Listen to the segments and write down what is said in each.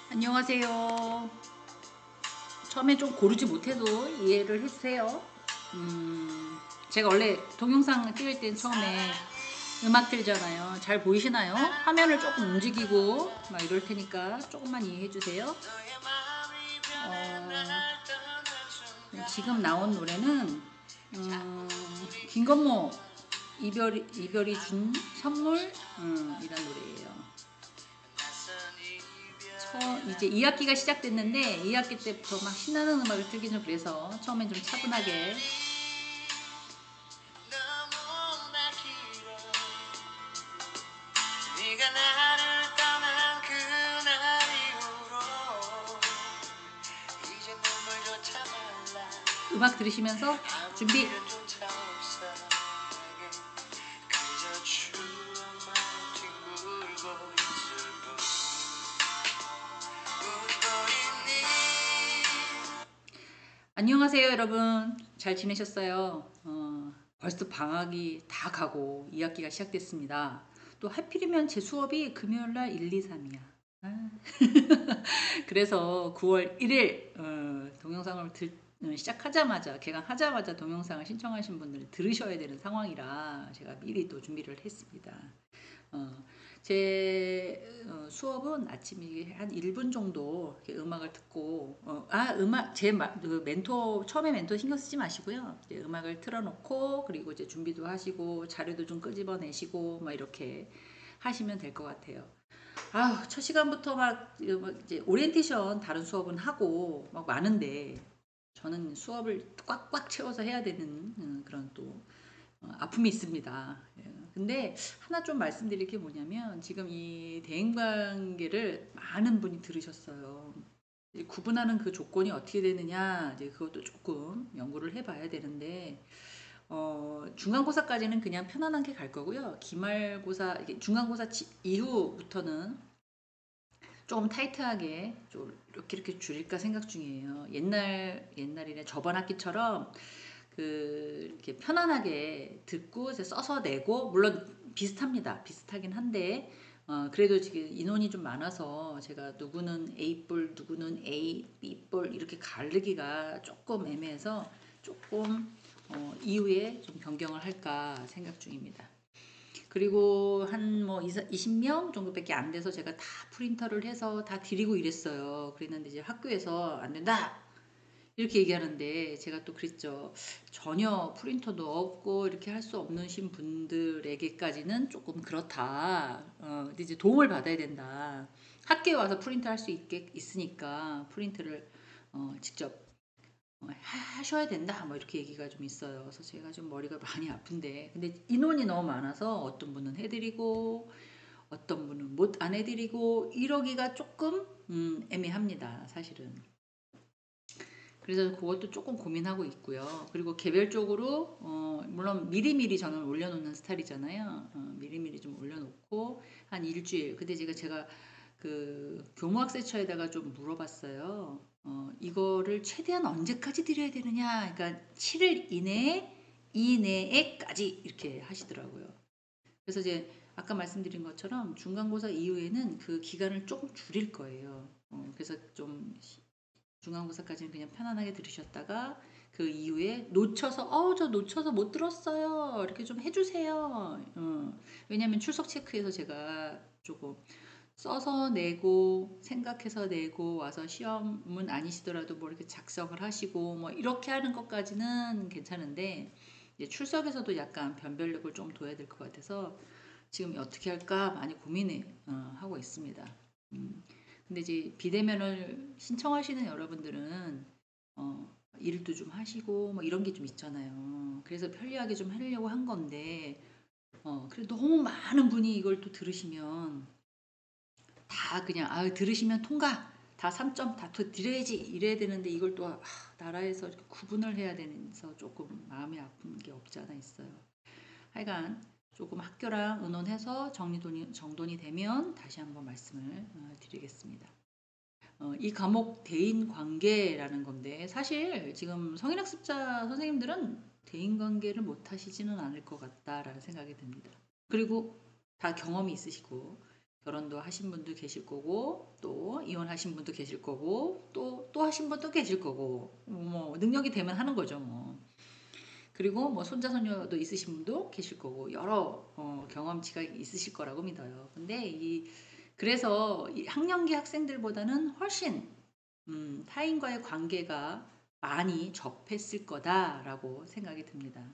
안녕하세요. 처음에 좀 고르지 못해도 이해를 해주세요. 제가 원래 동영상 찍을 땐 처음에 음악 틀잖아요. 잘 보이시나요? 화면을 조금 움직이고 막 이럴 테니까 조금만 이해해 주세요. 지금 나온 노래는 김건모 이별이 준 선물 이란 노래예요. 이제 2학기가 시작됐는데 2학기 때부터 막 신나는 음악을 틀기 좀 그래서 처음엔 좀 차분하게 음악 들으시면서 준비. 안녕하세요 여러분, 잘 지내셨어요? 벌써 방학이 다 가고 2학기가 시작됐습니다. 또 하필이면 제 수업이 금요일날 1, 2, 3이야. 그래서 9월 1일 동영상을 시작하자마자 개강하자마자 동영상을 신청하신 분들 들으셔야 되는 상황이라 제가 미리 또 준비를 했습니다. 제 수업은 아침에 한 1분 정도 이렇게 음악을 듣고 음악 그 멘토 처음에 멘토 신경 쓰지 마시고요. 이제 음악을 틀어놓고 그리고 이제 준비도 하시고 자료도 좀 끄집어내시고 막 이렇게 하시면 될 것 같아요. 첫 시간부터 막 이제 오리엔테이션 다른 수업은 하고 막 많은데 저는 수업을 꽉꽉 채워서 해야 되는 그런 또 아픔이 있습니다. 예. 근데 하나 좀 말씀드릴 게 뭐냐면 지금 이 대인관계를 많은 분이 들으셨어요. 구분하는 그 조건이 어떻게 되느냐 이제 그것도 조금 연구를 해봐야 되는데 중간고사까지는 그냥 편안하게 갈 거고요. 기말고사 중간고사 이후부터는 조금 타이트하게 좀 이렇게 줄일까 생각 중이에요. 옛날이래 저번 학기처럼 이렇게 편안하게 듣고 이제 써서 내고 물론 비슷합니다. 비슷하긴 한데 그래도 지금 인원이 좀 많아서 제가 누구는 A뿔 누구는 B뿔 이렇게 가르기가 조금 애매해서 조금 이후에 좀 변경을 할까 생각 중입니다. 그리고 한 뭐 20명 정도밖에 안 돼서 제가 다 프린터를 해서 다 드리고 이랬어요. 그랬는데 이제 학교에서 안 된다 이렇게 얘기하는데 제가 또 그랬죠. 전혀 프린터도 없고 이렇게 할 수 없는 분들에게까지는 조금 그렇다. 근데 이제 도움을 받아야 된다. 학교에 와서 프린트 할 수 있으니까 프린트를 직접 하셔야 된다. 뭐 이렇게 얘기가 좀 있어요. 그래서 제가 좀 머리가 많이 아픈데 근데 인원이 너무 많아서 어떤 분은 해드리고 어떤 분은 못 안 해드리고 이러기가 조금 애매합니다. 사실은. 그래서 그것도 조금 고민하고 있고요. 그리고 개별적으로 물론 미리미리 저는 올려놓는 스타일이잖아요. 미리미리 좀 올려놓고 한 일주일. 근데 제가 그 교무학세처에다가 좀 물어봤어요. 이거를 최대한 언제까지 드려야 되느냐. 그러니까 7일 이내에까지 이렇게 하시더라고요. 그래서 이제 아까 말씀드린 것처럼 중간고사 이후에는 그 기간을 조금 줄일 거예요. 그래서 좀 중간고사까지는 그냥 편안하게 들으셨다가 그 이후에 저 놓쳐서 못 들었어요. 이렇게 좀 해주세요. 왜냐면 출석 체크해서 제가 조금 써서 내고 생각해서 내고 와서 시험은 아니시더라도 뭐 이렇게 작성을 하시고 뭐 이렇게 하는 것까지는 괜찮은데 이제 출석에서도 약간 변별력을 좀 둬야 될 것 같아서 지금 어떻게 할까 많이 고민을 하고 있습니다. 음. 근데 이제 비대면을 신청하시는 여러분들은 일도 좀 하시고 뭐 이런 게 좀 있잖아요. 그래서 편리하게 좀 하려고 한 건데 그래 너무 많은 분이 이걸 또 들으시면 다 그냥 들으시면 통과 다 3점 다 드려야지 이래야 되는데 이걸 또 나라에서 이렇게 구분을 해야 되면서 조금 마음이 아픈 게 없지 않아 있어요. 하여간 조금 학교랑 의논해서 정돈이 되면 다시 한번 말씀을 드리겠습니다. 이 과목 대인관계라는 건데 사실 지금 성인학습자 선생님들은 대인관계를 못하시지는 않을 것 같다라는 생각이 듭니다. 그리고 다 경험이 있으시고 결혼도 하신 분도 계실 거고 또 이혼하신 분도 계실 거고 또 하신 분도 계실 거고 뭐 능력이 되면 하는 거죠 뭐. 그리고 뭐 손자 손녀도 있으신 분도 계실 거고 여러 경험치가 있으실 거라고 믿어요. 근데 그래서 이 학령기 학생들보다는 훨씬 타인과의 관계가 많이 접했을 거다라고 생각이 듭니다.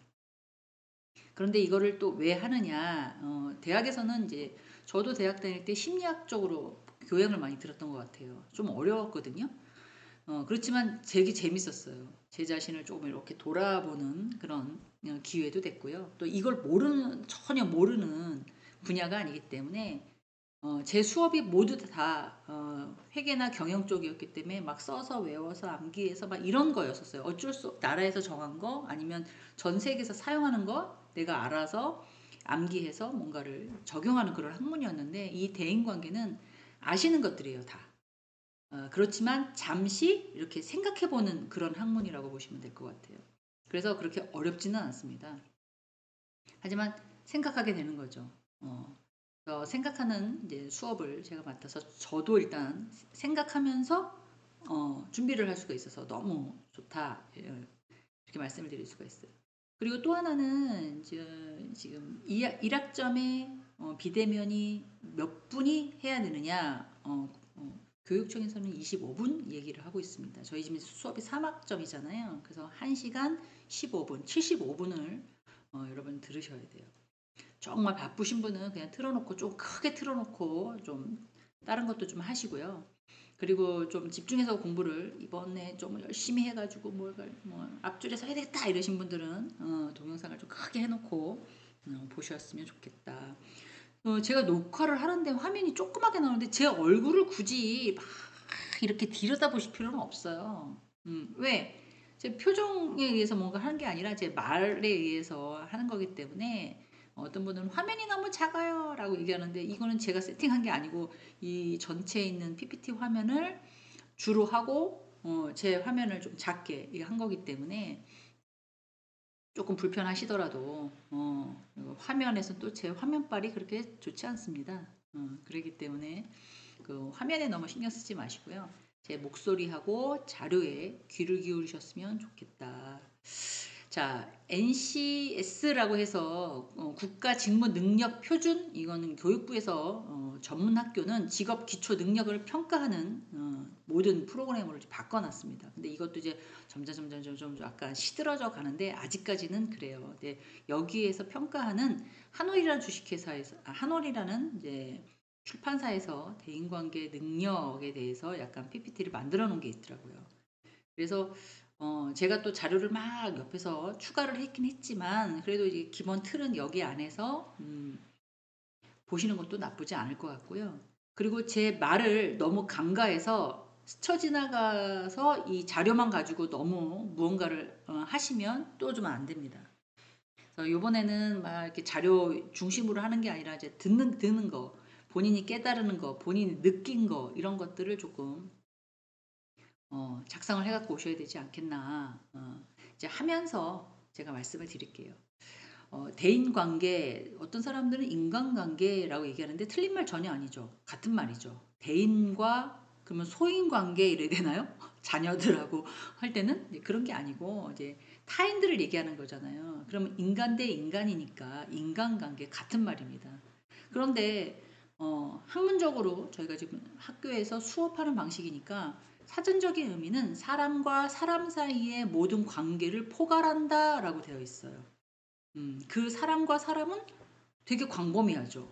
그런데 이거를 또 왜 하느냐? 대학에서는 이제 저도 대학 다닐 때 심리학적으로 교양을 많이 들었던 것 같아요. 좀 어려웠거든요. 그렇지만 되게 재밌었어요. 제 자신을 조금 이렇게 돌아보는 그런 기회도 됐고요. 또 이걸 전혀 모르는 분야가 아니기 때문에 제 수업이 모두 다 회계나 경영 쪽이었기 때문에 막 써서 외워서 암기해서 막 이런 거였었어요. 나라에서 정한 거 아니면 전 세계에서 사용하는 거 내가 알아서 암기해서 뭔가를 적용하는 그런 학문이었는데 이 대인관계는 아시는 것들이에요, 다. 그렇지만 잠시 이렇게 생각해보는 그런 학문이라고 보시면 될 것 같아요. 그래서 그렇게 어렵지는 않습니다. 하지만 생각하게 되는 거죠. 생각하는 이제 수업을 제가 맡아서 저도 일단 생각하면서 준비를 할 수가 있어서 너무 좋다 이렇게 말씀을 드릴 수가 있어요. 그리고 또 하나는 지금 1학점에 비대면이 몇 분이 해야 되느냐 교육청에서는 25분 얘기를 하고 있습니다. 저희 집에 수업이 3학점이잖아요. 그래서 1시간 15분, 75분을 여러분 들으셔야 돼요. 정말 바쁘신 분은 그냥 틀어놓고 좀 크게 틀어놓고 좀 다른 것도 좀 하시고요. 그리고 좀 집중해서 공부를 이번에 좀 열심히 해가지고 뭐 앞줄에서 해야 되겠다 이러신 분들은 동영상을 좀 크게 해놓고 보셨으면 좋겠다. 제가 녹화를 하는데 화면이 조그맣게 나오는데 제 얼굴을 굳이 막 이렇게 들여다보실 필요는 없어요. 왜? 제 표정에 의해서 뭔가 하는 게 아니라 제 말에 의해서 하는 거기 때문에 어떤 분은 화면이 너무 작아요 라고 얘기하는데 이거는 제가 세팅한 게 아니고 이 전체에 있는 PPT 화면을 주로 하고 제 화면을 좀 작게 한 거기 때문에 조금 불편하시더라도 화면에서 또 제 화면빨이 그렇게 좋지 않습니다. 그렇기 때문에 그 화면에 너무 신경 쓰지 마시고요. 제 목소리하고 자료에 귀를 기울이셨으면 좋겠다. 자, NCS라고 해서 국가 직무 능력 표준 이거는 교육부에서 전문 학교는 직업 기초 능력을 평가하는 모든 프로그램으로 바꿔놨습니다. 근데 이것도 이제 점점 약간 시들어져 가는데 아직까지는 그래요. 근데 여기에서 평가하는 한올이라는 주식회사에서 한올이라는 이제 출판사에서 대인관계 능력에 대해서 약간 PPT를 만들어 놓은 게 있더라고요. 그래서 제가 또 자료를 막 옆에서 추가를 했긴 했지만 그래도 이제 기본 틀은 여기 안에서 보시는 것도 나쁘지 않을 것 같고요. 그리고 제 말을 너무 간과해서 스쳐 지나가서 이 자료만 가지고 너무 무언가를 하시면 또 좀 안 됩니다. 그래서 이번에는 막 이렇게 자료 중심으로 하는 게 아니라 이제 듣는 거, 본인이 깨달는 거, 본인이 느낀 거 이런 것들을 조금 작성을 해갖고 오셔야 되지 않겠나. 이제 하면서 제가 말씀을 드릴게요. 대인관계, 어떤 사람들은 인간관계라고 얘기하는데 틀린 말 전혀 아니죠. 같은 말이죠. 대인과 그러면 소인관계 이래야 되나요? 자녀들하고 할 때는 그런 게 아니고 이제 타인들을 얘기하는 거잖아요. 그러면 인간 대 인간이니까 인간관계 같은 말입니다. 그런데 학문적으로 저희가 지금 학교에서 수업하는 방식이니까 사전적인 의미는 사람과 사람 사이의 모든 관계를 포괄한다 라고 되어 있어요. 그 사람과 사람은 되게 광범위하죠.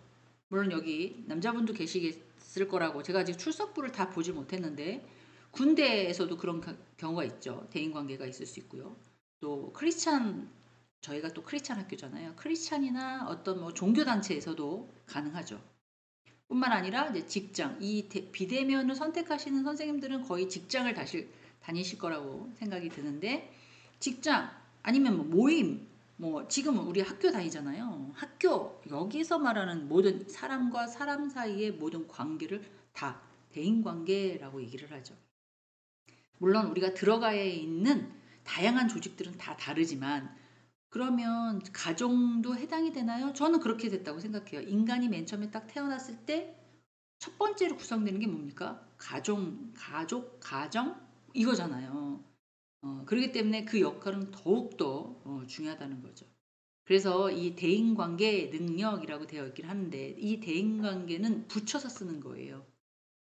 물론 여기 남자분도 계시겠을 거라고 제가 아직 출석부를 다 보지 못했는데 군대에서도 그런 경우가 있죠. 대인관계가 있을 수 있고요. 또 저희가 또 크리스찬 학교잖아요. 크리스찬이나 어떤 뭐 종교단체에서도 가능하죠. 뿐만 아니라 이제 직장, 비대면을 선택하시는 선생님들은 거의 직장을 다니실 거라고 생각이 드는데 직장 아니면 뭐 모임, 뭐 지금은 우리 학교 다니잖아요. 학교 여기서 말하는 모든 사람과 사람 사이의 모든 관계를 다 대인관계라고 얘기를 하죠. 물론 우리가 들어가야 있는 다양한 조직들은 다 다르지만 그러면 가정도 해당이 되나요? 저는 그렇게 됐다고 생각해요. 인간이 맨 처음에 딱 태어났을 때 첫 번째로 구성되는 게 뭡니까? 가정 이거잖아요. 그렇기 때문에 그 역할은 더욱더 중요하다는 거죠. 그래서 이 대인관계 능력이라고 되어 있긴 하는데 이 대인관계는 붙여서 쓰는 거예요.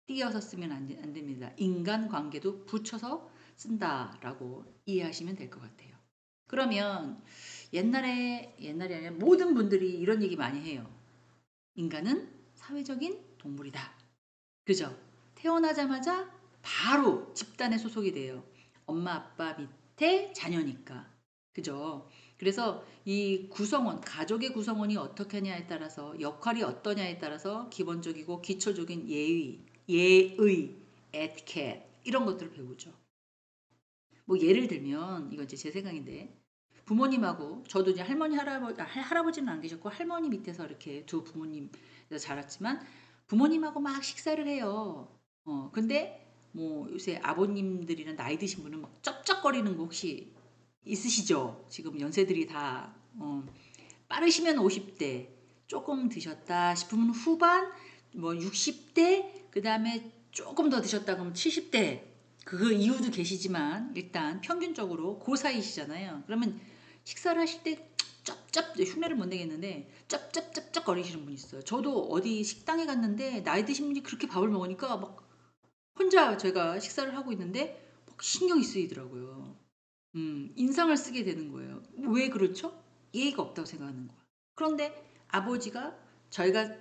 띄어서 쓰면 안 됩니다. 인간관계도 붙여서 쓴다라고 이해하시면 될 것 같아요. 그러면 옛날이 아니라 모든 분들이 이런 얘기 많이 해요. 인간은 사회적인 동물이다. 그죠? 태어나자마자 바로 집단에 소속이 돼요. 엄마 아빠 밑에 자녀니까. 그죠? 그래서 이 구성원, 가족의 구성원이 어떻게 하냐에 따라서 역할이 어떠냐에 따라서 기본적이고 기초적인 예의, 에티켓 이런 것들을 배우죠. 뭐 예를 들면 이건 이제 제 생각인데 부모님하고 저도 이제 할아버지는 안 계셨고 할머니 밑에서 이렇게 두 부모님 자랐지만 부모님하고 막 식사를 해요. 근데 뭐 요새 아버님들이나 나이 드신 분은 막 쩝쩝거리는 거 혹시 있으시죠? 지금 연세들이 다 빠르시면 50대 조금 드셨다 싶으면 후반 뭐 60대 그다음에 조금 더 드셨다 그러면 70대 그 이유도 계시지만 일단 평균적으로 그 사이시잖아요. 그러면 식사를 하실 때 쩝쩝 흉내를 못 내겠는데 쩝쩝쩝쩝 거리시는 분이 있어요. 저도 어디 식당에 갔는데 나이 드신 분이 그렇게 밥을 먹으니까 막 혼자 제가 식사를 하고 있는데 막 신경이 쓰이더라고요. 인상을 쓰게 되는 거예요. 왜 그렇죠? 예의가 없다고 생각하는 거야. 그런데 아버지가 저희가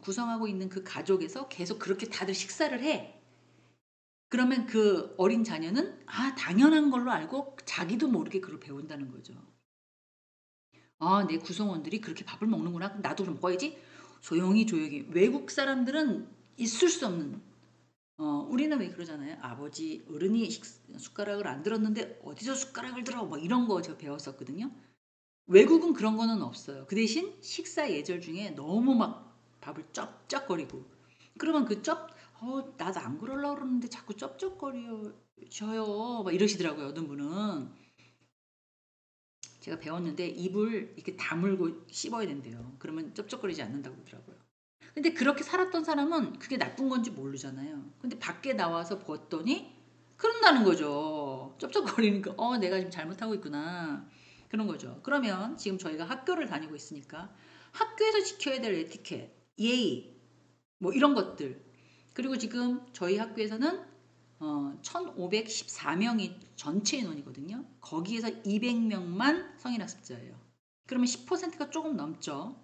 구성하고 있는 그 가족에서 계속 그렇게 다들 식사를 해. 그러면 그 어린 자녀는 당연한 걸로 알고 자기도 모르게 그걸 배운다는 거죠. 내 구성원들이 그렇게 밥을 먹는구나. 나도 좀 먹어야지. 조용히. 외국 사람들은 있을 수 없는. 우리는 왜 그러잖아요. 아버지, 어른이 숟가락을 안 들었는데 어디서 숟가락을 들어? 뭐 이런 거 제가 배웠었거든요. 외국은 그런 거는 없어요. 그 대신 식사 예절 중에 너무 막 밥을 쩝쩝거리고 그러면 나도 안 그러려고 그러는데 자꾸 쩝쩝거려져요. 막 이러시더라고요. 어떤 분은. 제가 배웠는데 입을 이렇게 다물고 씹어야 된대요. 그러면 쩝쩝거리지 않는다고 그러더라고요. 근데 그렇게 살았던 사람은 그게 나쁜 건지 모르잖아요. 근데 밖에 나와서 봤더니 그런다는 거죠. 쩝쩝거리니까 내가 지금 잘못하고 있구나. 그런 거죠. 그러면 지금 저희가 학교를 다니고 있으니까 학교에서 지켜야 될 에티켓, 예의, 뭐 이런 것들. 그리고 지금 저희 학교에서는 1514명이 전체 인원이거든요. 거기에서 200명만 성인학습자예요. 그러면 10%가 조금 넘죠.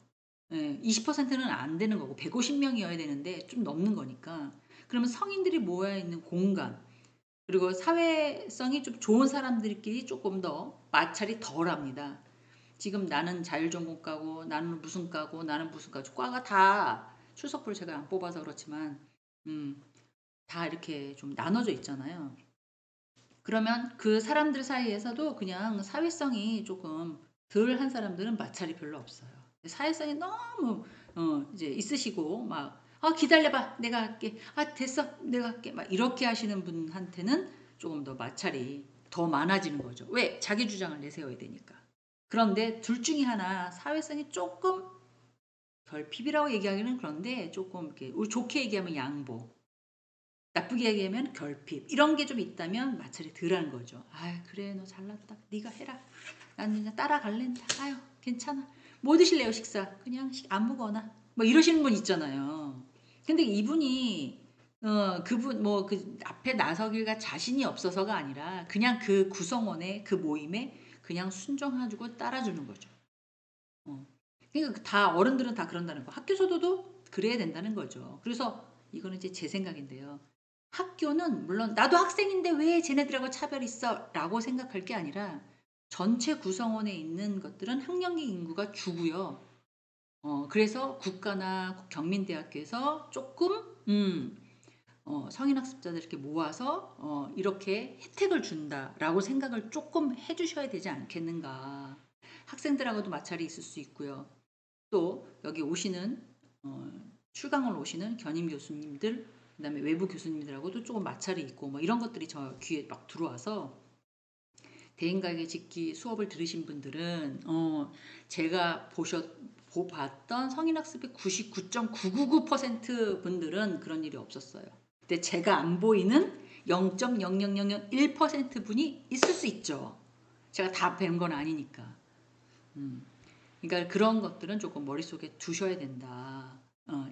20%는 안 되는 거고 150명이어야 되는데 좀 넘는 거니까. 그러면 성인들이 모여 있는 공간 그리고 사회성이 좀 좋은 사람들끼리 조금 더 마찰이 덜합니다. 지금 나는 자율전공과고 나는 무슨 과고 나는 무슨 과고 과가 다 출석부를 제가 안 뽑아서 그렇지만 음, 다 이렇게 좀 나눠져 있잖아요. 그러면 그 사람들 사이에서도 그냥 사회성이 조금 덜 한 사람들은 마찰이 별로 없어요. 사회성이 너무 이제 있으시고 막 기다려봐 내가 할게 됐어 내가 할게 막 이렇게 하시는 분한테는 조금 더 마찰이 더 많아지는 거죠. 왜? 자기 주장을 내세워야 되니까. 그런데 둘 중에 하나 사회성이 조금 결핍이라고 얘기하기는 그런데 조금 이렇게 우리 좋게 얘기하면 양보 나쁘게 얘기하면 결핍 이런 게 좀 있다면 마찰이 덜한 거죠. 그래 너 잘났다. 네가 해라. 나는 그냥 따라갈랜다. 괜찮아. 뭐 드실래요 식사? 그냥 아무거나. 뭐 이러시는 분 있잖아요. 근데 이분이 그분 뭐 그 앞에 나서기가 자신이 없어서가 아니라 그냥 그 구성원의 그 모임에 그냥 순종해주고 따라주는 거죠. 그러니까 다 어른들은 다 그런다는 거. 학교에서도 그래야 된다는 거죠. 그래서 이거는 이제 제 생각인데요. 학교는 물론 나도 학생인데 왜 쟤네들하고 차별 있어? 라고 생각할 게 아니라 전체 구성원에 있는 것들은 학령기 인구가 주고요. 그래서 국가나 경민대학교에서 조금 성인학습자들 이렇게 모아서 이렇게 혜택을 준다라고 생각을 조금 해주셔야 되지 않겠는가. 학생들하고도 마찰이 있을 수 있고요. 또 여기 오시는 출강을 오시는 견임 교수님들 그다음에 외부 교수님들하고도 조금 마찰이 있고 뭐 이런 것들이 저 귀에 막 들어와서 대인가게 짓기 수업을 들으신 분들은 제가 봤던 성인학습의 99.999% 분들은 그런 일이 없었어요. 근데 제가 안 보이는 0.00001% 분이 있을 수 있죠. 제가 다 배운 건 아니니까. 그러니까 그런 것들은 조금 머릿속에 두셔야 된다.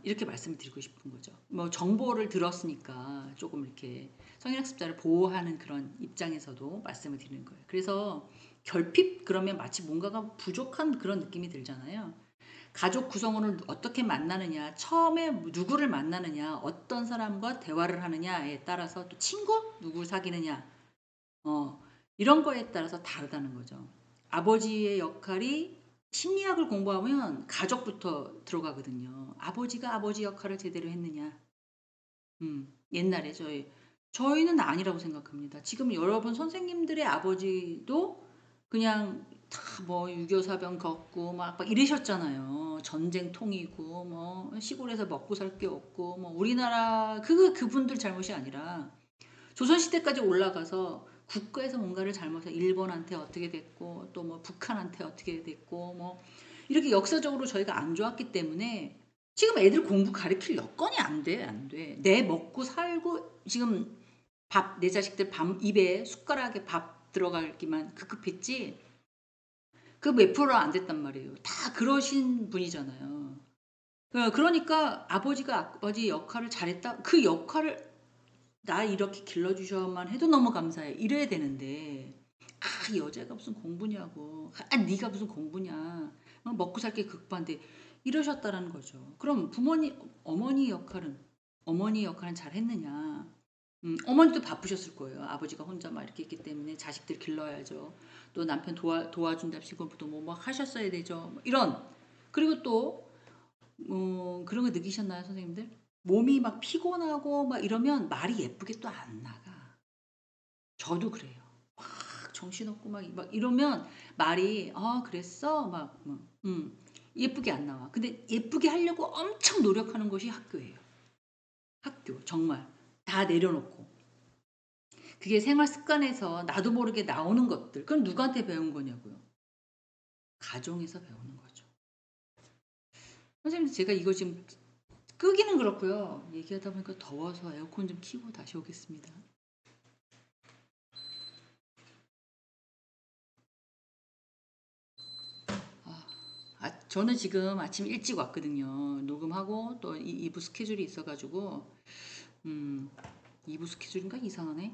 이렇게 말씀을 드리고 싶은 거죠. 뭐 정보를 들었으니까 조금 이렇게 성인학습자를 보호하는 그런 입장에서도 말씀을 드리는 거예요. 그래서 결핍 그러면 마치 뭔가가 부족한 그런 느낌이 들잖아요. 가족 구성원을 어떻게 만나느냐, 처음에 누구를 만나느냐, 어떤 사람과 대화를 하느냐에 따라서 또 친구? 누구를 사귀느냐, 이런 거에 따라서 다르다는 거죠. 아버지의 역할이 심리학을 공부하면 가족부터 들어가거든요. 아버지가 아버지 역할을 제대로 했느냐. 옛날에 저희는 아니라고 생각합니다. 지금 여러분 선생님들의 아버지도 그냥 다 뭐 6.25 사병 겪고 막 이러셨잖아요. 전쟁통이고 뭐 시골에서 먹고 살 게 없고 뭐 우리나라 그분들 잘못이 아니라 조선시대까지 올라가서 국가에서 뭔가를 잘못해서 일본한테 어떻게 됐고 또 뭐 북한한테 어떻게 됐고 뭐 이렇게 역사적으로 저희가 안 좋았기 때문에 지금 애들 공부 가르칠 여건이 안 돼, 안 돼. 내 먹고 살고 지금 내 자식들 입에 숟가락에 밥 들어가기만 급급했지 그 몇 프로 안 됐단 말이에요. 다 그러신 분이잖아요. 그러니까 아버지가 아버지 역할을 잘했다. 그 역할을 나 이렇게 길러주셔만 해도 너무 감사해. 이래야 되는데 여자가 무슨 공부냐고. 네가 무슨 공부냐. 먹고 살게 급한데 이러셨다라는 거죠. 그럼 어머니 역할은 잘 했느냐. 어머니도 바쁘셨을 거예요. 아버지가 혼자 막 이렇게 있기 때문에 자식들 길러야죠. 또 남편 도와준답시고 또뭐 하셨어야 되죠. 이런. 그리고 또 그런 거 느끼셨나요, 선생님들? 몸이 막 피곤하고 막 이러면 말이 예쁘게 또 안 나가. 저도 그래요. 막 정신없고 막 이러면 말이 그랬어? 예쁘게 안 나와. 근데 예쁘게 하려고 엄청 노력하는 것이 학교예요. 학교 정말 다 내려놓고. 그게 생활 습관에서 나도 모르게 나오는 것들. 그럼 누구한테 배운 거냐고요. 가정에서 배우는 거죠. 선생님 제가 이거 지금 끄기는 그렇고요. 얘기하다 보니까 더워서 에어컨 좀 켜고 다시 오겠습니다. 저는 지금 아침 일찍 왔거든요. 녹음하고 또 2부 스케줄이 있어가지고 2부 스케줄인가 이상하네.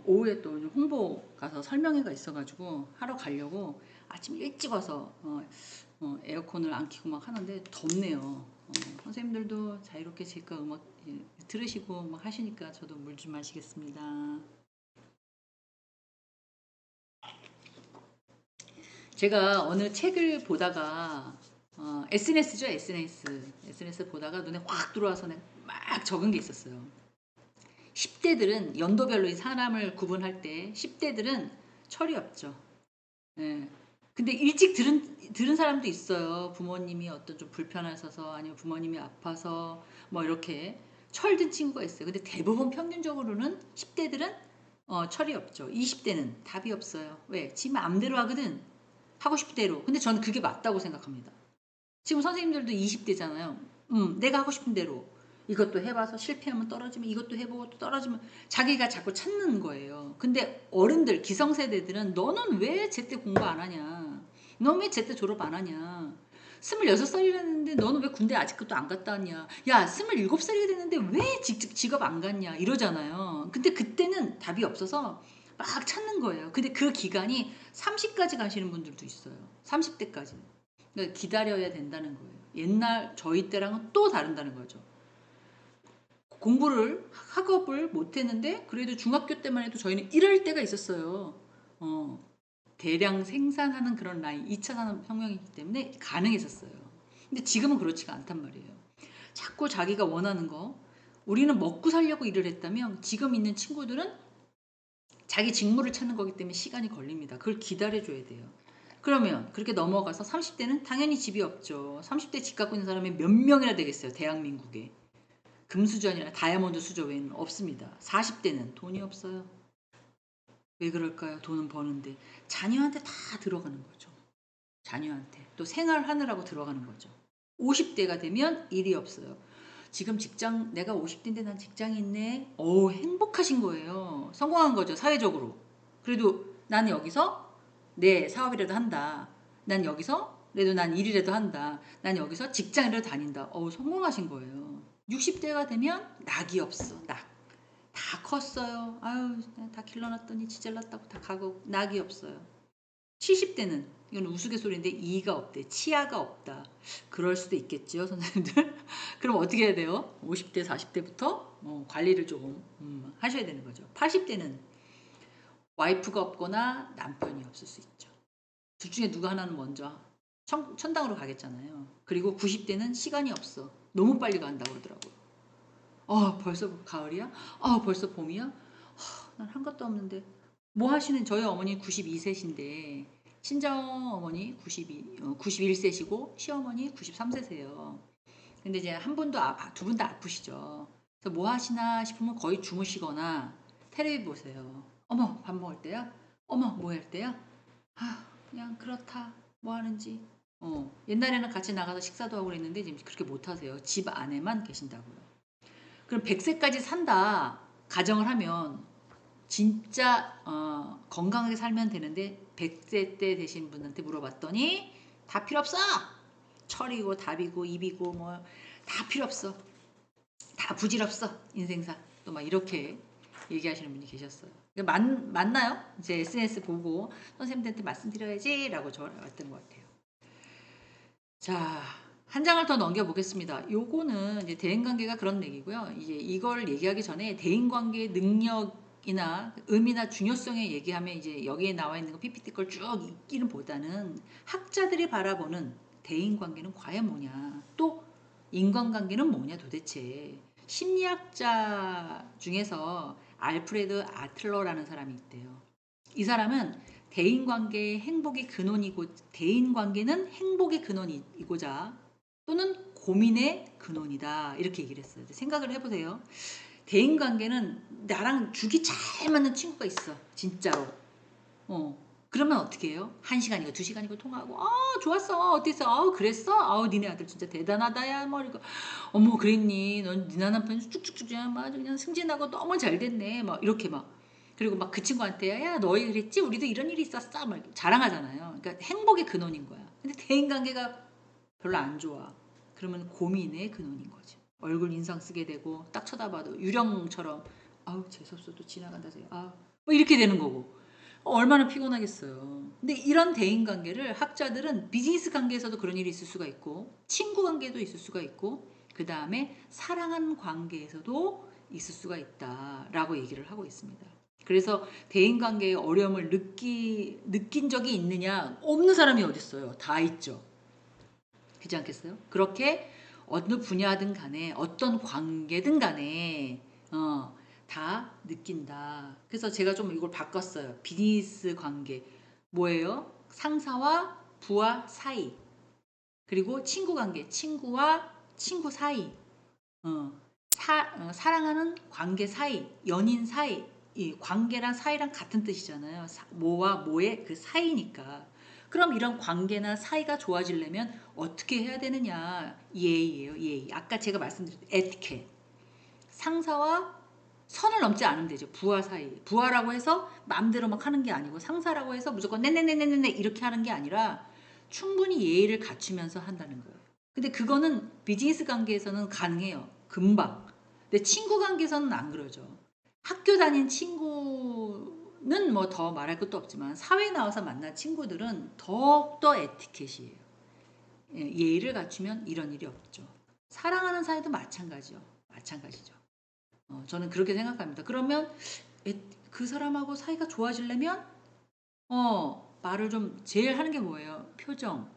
오후에 또 홍보 가서 설명회가 있어가지고 하러 가려고 아침 일찍 와서 에어컨을 안 켜고 막 하는데 덥네요. 선생님들도 자유롭게 제가 음악 들으시고 막 하시니까 저도 물 좀 마시겠습니다. 제가 어느 책을 보다가 SNS죠, SNS 보다가 눈에 확 들어와서 막 적은 게 있었어요. 10대들은 연도별로 사람을 구분할 때 10대들은 철이 없죠. 예. 근데 일찍 들은 사람도 있어요. 부모님이 어떤 좀 불편하셔서 아니면 부모님이 아파서 뭐 이렇게 철든 친구가 있어요. 근데 대부분 평균적으로는 10대들은 철이 없죠. 20대는 답이 없어요. 왜? 지 마음대로 하거든. 하고 싶은 대로. 근데 저는 그게 맞다고 생각합니다. 지금 선생님들도 20대잖아요. 내가 하고 싶은 대로. 이것도 해봐서 실패하면 떨어지면 이것도 해보고 또 떨어지면 자기가 자꾸 찾는 거예요. 근데 어른들, 기성세대들은 너는 왜 제때 공부 안 하냐? 넌 왜 제때 졸업 안 하냐? 26살이라는데 너는 왜 군대 아직도 안 갔다 왔냐? 야, 27살이 됐는데 왜 직업 안 갔냐? 이러잖아요. 근데 그때는 답이 없어서 막 찾는 거예요. 근데 그 기간이 30까지 가시는 분들도 있어요. 30대까지. 그러니까 기다려야 된다는 거예요. 옛날 저희 때랑은 또 다른다는 거죠. 학업을 못했는데 그래도 중학교 때만 해도 저희는 이럴 때가 있었어요. 대량 생산하는 그런 라인, 2차 산업혁명이기 때문에 가능했었어요. 근데 지금은 그렇지가 않단 말이에요. 자꾸 자기가 원하는 거, 우리는 먹고 살려고 일을 했다면 지금 있는 친구들은 자기 직무를 찾는 거기 때문에 시간이 걸립니다. 그걸 기다려줘야 돼요. 그러면 그렇게 넘어가서 30대는 당연히 집이 없죠. 30대 집 갖고 있는 사람이 몇 명이나 되겠어요. 대한민국에. 금수저아니라 다이아몬드 수저 외에는 없습니다. 40대는 돈이 없어요. 왜 그럴까요? 돈은 버는데. 자녀한테 다 들어가는 거죠. 자녀한테 또 생활하느라고 들어가는 거죠. 50대가 되면 일이 없어요. 지금 직장 내가 50대인데 난 직장이 있네. 행복하신 거예요. 성공한 거죠, 사회적으로. 그래도 나는 여기서 내 사업이라도 한다. 난 여기서 그래도 난 일이라도 한다. 난 여기서 직장이라도 다닌다. 성공하신 거예요. 60대가 되면 낙이 없어. 낙. 다 컸어요. 아유, 다 길러놨더니 지잘났다고 다 가고 낙이 없어요. 70대는 이건 우스갯소리인데 이가 없대. 치아가 없다. 그럴 수도 있겠죠, 선생님들. 그럼 어떻게 해야 돼요? 50대, 40대부터 관리를 조금 하셔야 되는 거죠. 80대는 와이프가 없거나 남편이 없을 수 있죠. 둘 중에 누가 하나는 먼저 천당으로 가겠잖아요. 그리고 90대는 시간이 없어. 너무 빨리 간다고 그러더라고요. 벌써 가을이야? 벌써 봄이야? 난 한 것도 없는데. 뭐 하시는 저희 어머니 92세신데 친정 어머니 91세시고 시어머니 93세세요. 근데 이제 한 분도 두 분 다 아프시죠. 그래서 뭐 하시나 싶으면 거의 주무시거나 텔레비 보세요. 어머 밥 먹을 때야? 어머 뭐 할 때야? 그냥 그렇다. 뭐 하는지. 옛날에는 같이 나가서 식사도 하고 그랬는데 지금 그렇게 못 하세요. 집 안에만 계신다고요. 그럼 100세까지 산다 가정을 하면 진짜 건강하게 살면 되는데 100세 때 되신 분한테 물어봤더니 다 필요 없어. 철이고 답이고 입이고 뭐 다 필요 없어. 다 부질없어. 인생사. 또 막 이렇게 얘기하시는 분이 계셨어요. 맞나요? 이제 SNS 보고 선생님들한테 말씀드려야지 라고 왔던 것 같아요. 자, 한 장을 더 넘겨보겠습니다. 요거는 이제 대인관계가 그런 얘기고요. 이제 이걸 얘기하기 전에 대인관계의 능력이나 의미나 중요성에 얘기하면 이제 여기에 나와 있는 거 PPT 걸 쭉 읽기는 보다는 학자들이 바라보는 대인관계는 과연 뭐냐, 또 인간관계는 뭐냐 도대체. 심리학자 중에서 알프레드 아틀러라는 사람이 있대요. 이 사람은 대인관계의 행복의 근원이고 대인관계는 행복의 근원이고자 또는 고민의 근원이다 이렇게 얘기를 했어요. 생각을 해보세요. 대인관계는 나랑 죽이 잘 맞는 친구가 있어 진짜로. 그러면 어떻게 해요? 1시간이고 2시간이고 통화하고 좋았어 어땠어 그랬어 니네 아들 진짜 대단하다 야 뭐 이러고 어머 그랬니 넌 니네 남편 쭉쭉쭉 막 그냥 승진하고 너무 잘 됐네 막 이렇게 막 그리고 막 그 친구한테 야 너희 그랬지 우리도 이런 일이 있었어 막 자랑하잖아요. 그러니까 행복의 근원인 거야. 근데 대인관계가 별로 안 좋아. 그러면 고민의 근원인 거지. 얼굴 인상 쓰게 되고 딱 쳐다봐도 유령처럼 재수없어도 지나간다 뭐 이렇게 되는 거고. 얼마나 피곤하겠어요. 근데 이런 대인관계를 학자들은 비즈니스 관계에서도 그런 일이 있을 수가 있고 친구 관계도 있을 수가 있고 그 다음에 사랑하는 관계에서도 있을 수가 있다라고 얘기를 하고 있습니다. 그래서 대인관계의 어려움을 느낀 적이 있느냐? 없는 사람이 어딨어요. 다 있죠. 그렇지 않겠어요? 그렇게 어느 분야든 간에 어떤 관계든 간에 다 느낀다. 그래서 제가 좀 이걸 바꿨어요. 비즈니스 관계. 뭐예요? 상사와 부하 사이. 그리고 친구 관계. 친구와 친구 사이. 사랑하는 관계 사이. 연인 사이. 이 관계랑 사이랑 같은 뜻이잖아요. 뭐와 뭐의 그 사이니까. 그럼 이런 관계나 사이가 좋아지려면 어떻게 해야 되느냐? 예의예요, 예의. 아까 제가 말씀드린 에티켓. 상사와 선을 넘지 않으면 되죠. 부하 사이. 부하라고 해서 마음대로 막 하는 게 아니고 상사라고 해서 무조건 네네네네네 이렇게 하는 게 아니라 충분히 예의를 갖추면서 한다는 거예요. 근데 그거는 비즈니스 관계에서는 가능해요. 금방. 근데 친구 관계에서는 안 그러죠. 학교 다닌 친구는 뭐 더 말할 것도 없지만 사회에 나와서 만난 친구들은 더욱더 에티켓이에요. 예의를 갖추면 이런 일이 없죠. 사랑하는 사이도 마찬가지죠. 저는 그렇게 생각합니다. 그러면 그 사람하고 사이가 좋아지려면 말을 좀 제일 하는 게 뭐예요? 표정,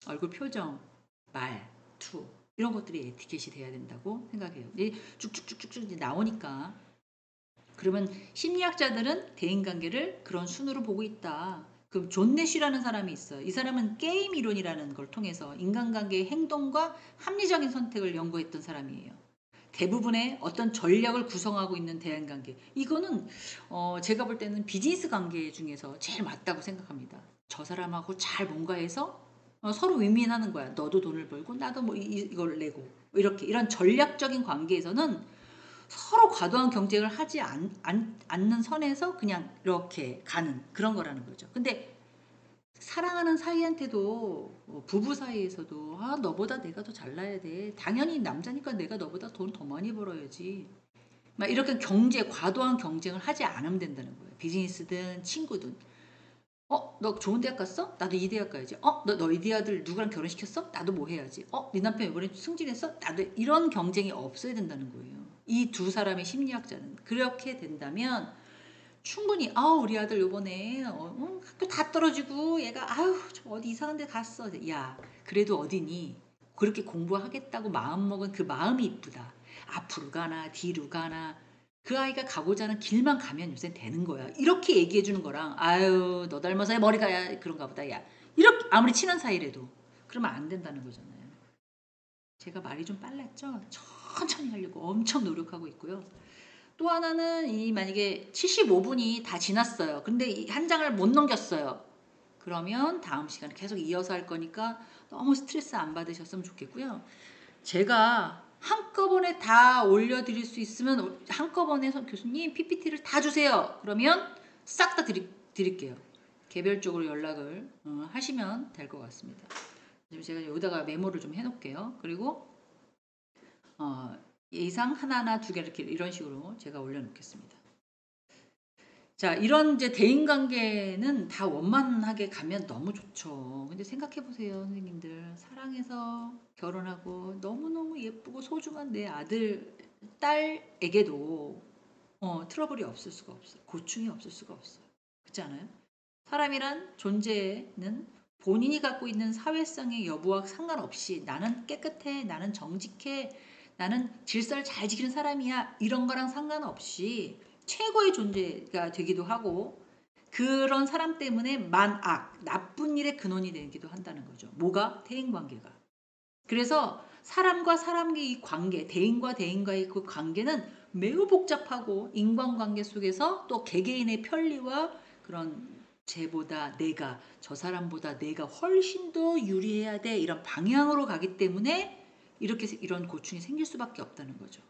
얼굴 표정, 말투 이런 것들이 에티켓이 돼야 된다고 생각해요. 쭉쭉쭉쭉 이제 나오니까 그러면 심리학자들은 대인관계를 그런 순으로 보고 있다. 그 존 내쉬라는 사람이 있어요. 이 사람은 게임 이론이라는 걸 통해서 인간관계의 행동과 합리적인 선택을 연구했던 사람이에요. 대부분의 어떤 전략을 구성하고 있는 대인관계. 이거는 제가 볼 때는 비즈니스 관계 중에서 제일 맞다고 생각합니다. 저 사람하고 잘 뭔가 해서 서로 윈윈하는 거야. 너도 돈을 벌고 나도 뭐 이걸 내고 이렇게 이런 전략적인 관계에서는 서로 과도한 경쟁을 하지 않는 선에서 그냥 이렇게 가는 그런 거라는 거죠. 근데 사랑하는 사이한테도 부부 사이에서도 너보다 내가 더 잘나야 돼. 당연히 남자니까 내가 너보다 돈 더 많이 벌어야지. 막 이렇게 과도한 경쟁을 하지 않으면 된다는 거예요. 비즈니스든 친구든. 너 좋은 대학 갔어? 나도 이 대학 가야지. 너이 대학들 누구랑 결혼시켰어? 나도 뭐 해야지. 네 남편 이번에 승진했어? 나도 이런 경쟁이 없어야 된다는 거예요. 이 두 사람의 심리학자는. 그렇게 된다면 충분히 우리 아들 요번에 학교 다 떨어지고 얘가 저 어디 이상한 데 갔어. 야 그래도 어디니? 그렇게 공부하겠다고 마음먹은 그 마음이 이쁘다. 앞으로 가나 뒤로 가나 그 아이가 가고자 하는 길만 가면 요새 되는 거야. 이렇게 얘기해 주는 거랑 너 닮아서 머리가 그런가 보다. 야 이렇게 아무리 친한 사이래도 그러면 안 된다는 거잖아요. 제가 말이 좀 빨랐죠? 천천히 하려고 엄청 노력하고 있고요. 또 하나는 만약에 75분이 다 지났어요. 근데 이 한 장을 못 넘겼어요. 그러면 다음 시간에 계속 이어서 할 거니까 너무 스트레스 안 받으셨으면 좋겠고요. 제가 한꺼번에 다 올려드릴 수 있으면 한꺼번에 교수님 PPT를 다 주세요. 그러면 싹 다 드릴게요. 개별적으로 연락을 하시면 될 것 같습니다. 제가 여기다가 메모를 좀 해놓을게요. 그리고 예상 하나나 두 개 이런 식으로 제가 올려놓겠습니다. 자, 이런 이제 대인관계는 다 원만하게 가면 너무 좋죠. 근데 생각해보세요, 선생님들. 사랑해서 결혼하고 너무너무 예쁘고 소중한 내 아들, 딸에게도 트러블이 없을 수가 없어요. 고충이 없을 수가 없어요. 그렇지 않아요? 사람이란 존재는 본인이 갖고 있는 사회성의 여부와 상관없이 나는 깨끗해, 나는 정직해, 나는 질서를 잘 지키는 사람이야 이런 거랑 상관없이 최고의 존재가 되기도 하고 그런 사람 때문에 만악, 나쁜 일의 근원이 되기도 한다는 거죠. 뭐가? 대인관계가. 그래서 사람과 사람의 이 관계, 대인과 대인과의 그 관계는 매우 복잡하고 인간관계 속에서 또 개개인의 편리와 그런 쟤보다 내가 저 사람보다 내가 훨씬 더 유리해야 돼 이런 방향으로 가기 때문에 이렇게 이런 고충이 생길 수밖에 없다는 거죠.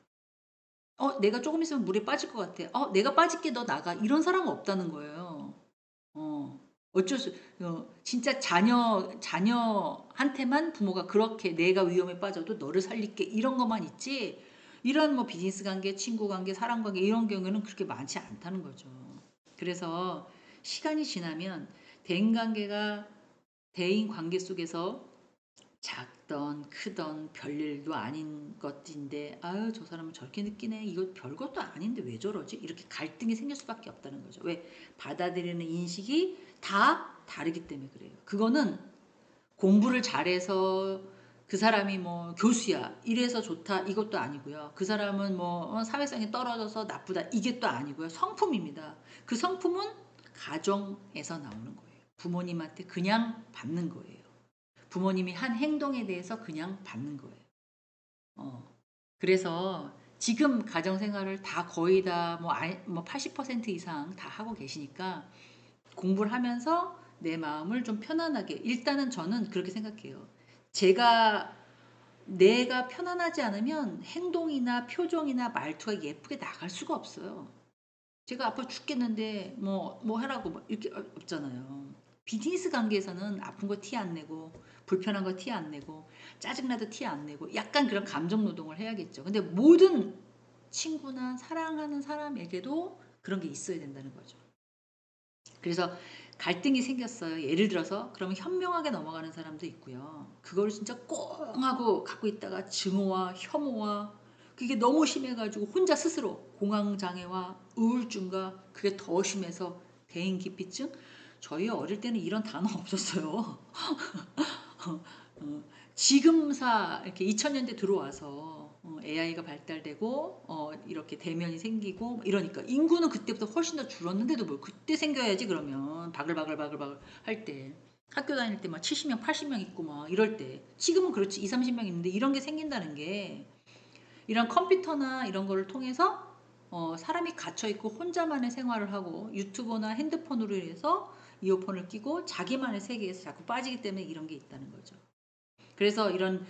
내가 조금 있으면 물에 빠질 것 같아. 내가 빠질게 너 나가. 이런 사람은 없다는 거예요. 어쩔 수, 진짜 자녀한테만 부모가 그렇게 내가 위험에 빠져도 너를 살릴게. 이런 것만 있지. 이런 뭐 비즈니스 관계, 친구 관계, 사람 관계 이런 경우는 그렇게 많지 않다는 거죠. 그래서 시간이 지나면 대인 관계 속에서 작던 크던 별일도 아닌 것인데 저 사람은 저렇게 느끼네 이거 별것도 아닌데 왜 저러지 이렇게 갈등이 생길 수밖에 없다는 거죠. 왜? 받아들이는 인식이 다 다르기 때문에 그래요. 그거는 공부를 잘해서 그 사람이 뭐 교수야 이래서 좋다 이것도 아니고요. 그 사람은 뭐 사회성이 떨어져서 나쁘다 이게 또 아니고요. 성품입니다. 그 성품은 가정에서 나오는 거예요. 부모님한테 그냥 받는 거예요. 부모님이 한 행동에 대해서 그냥 받는 거예요. 그래서 지금 가정생활을 다 거의 다 뭐 80% 이상 다 하고 계시니까 공부를 하면서 내 마음을 좀 편안하게 일단은 저는 그렇게 생각해요. 내가 편안하지 않으면 행동이나 표정이나 말투가 예쁘게 나갈 수가 없어요. 제가 아파 죽겠는데 뭐 하라고 이렇게 없잖아요. 비즈니스 관계에서는 아픈 거 티 안 내고 불편한 거 티 안 내고 짜증나도 티 안 내고 약간 그런 감정 노동을 해야겠죠. 근데 모든 친구나 사랑하는 사람에게도 그런 게 있어야 된다는 거죠. 그래서 갈등이 생겼어요. 예를 들어서 그러면 현명하게 넘어가는 사람도 있고요. 그걸 진짜 꽁 하고 갖고 있다가 증오와 혐오와 그게 너무 심해가지고 혼자 스스로 공황장애와 우울증과 그게 더 심해서 대인기피증? 저희 어릴 때는 이런 단어 없었어요. 지금사 이렇게 2000년대 들어와서 AI가 발달되고 이렇게 대면이 생기고 이러니까 인구는 그때부터 훨씬 더 줄었는데도 뭘 그때 생겨야지 그러면 바글바글 할 때 학교 다닐 때 막 70명 80명 있고 막 이럴 때 지금은 그렇지 2, 30명 있는데 이런 게 생긴다는 게 이런 컴퓨터나 이런 거를 통해서 사람이 갇혀 있고 혼자만의 생활을 하고 유튜버나 핸드폰으로 해서 이어폰을 끼고 자기만의 세계에서 자꾸 빠지기 때문에 이런 게 있다는 거죠. 그래서 이런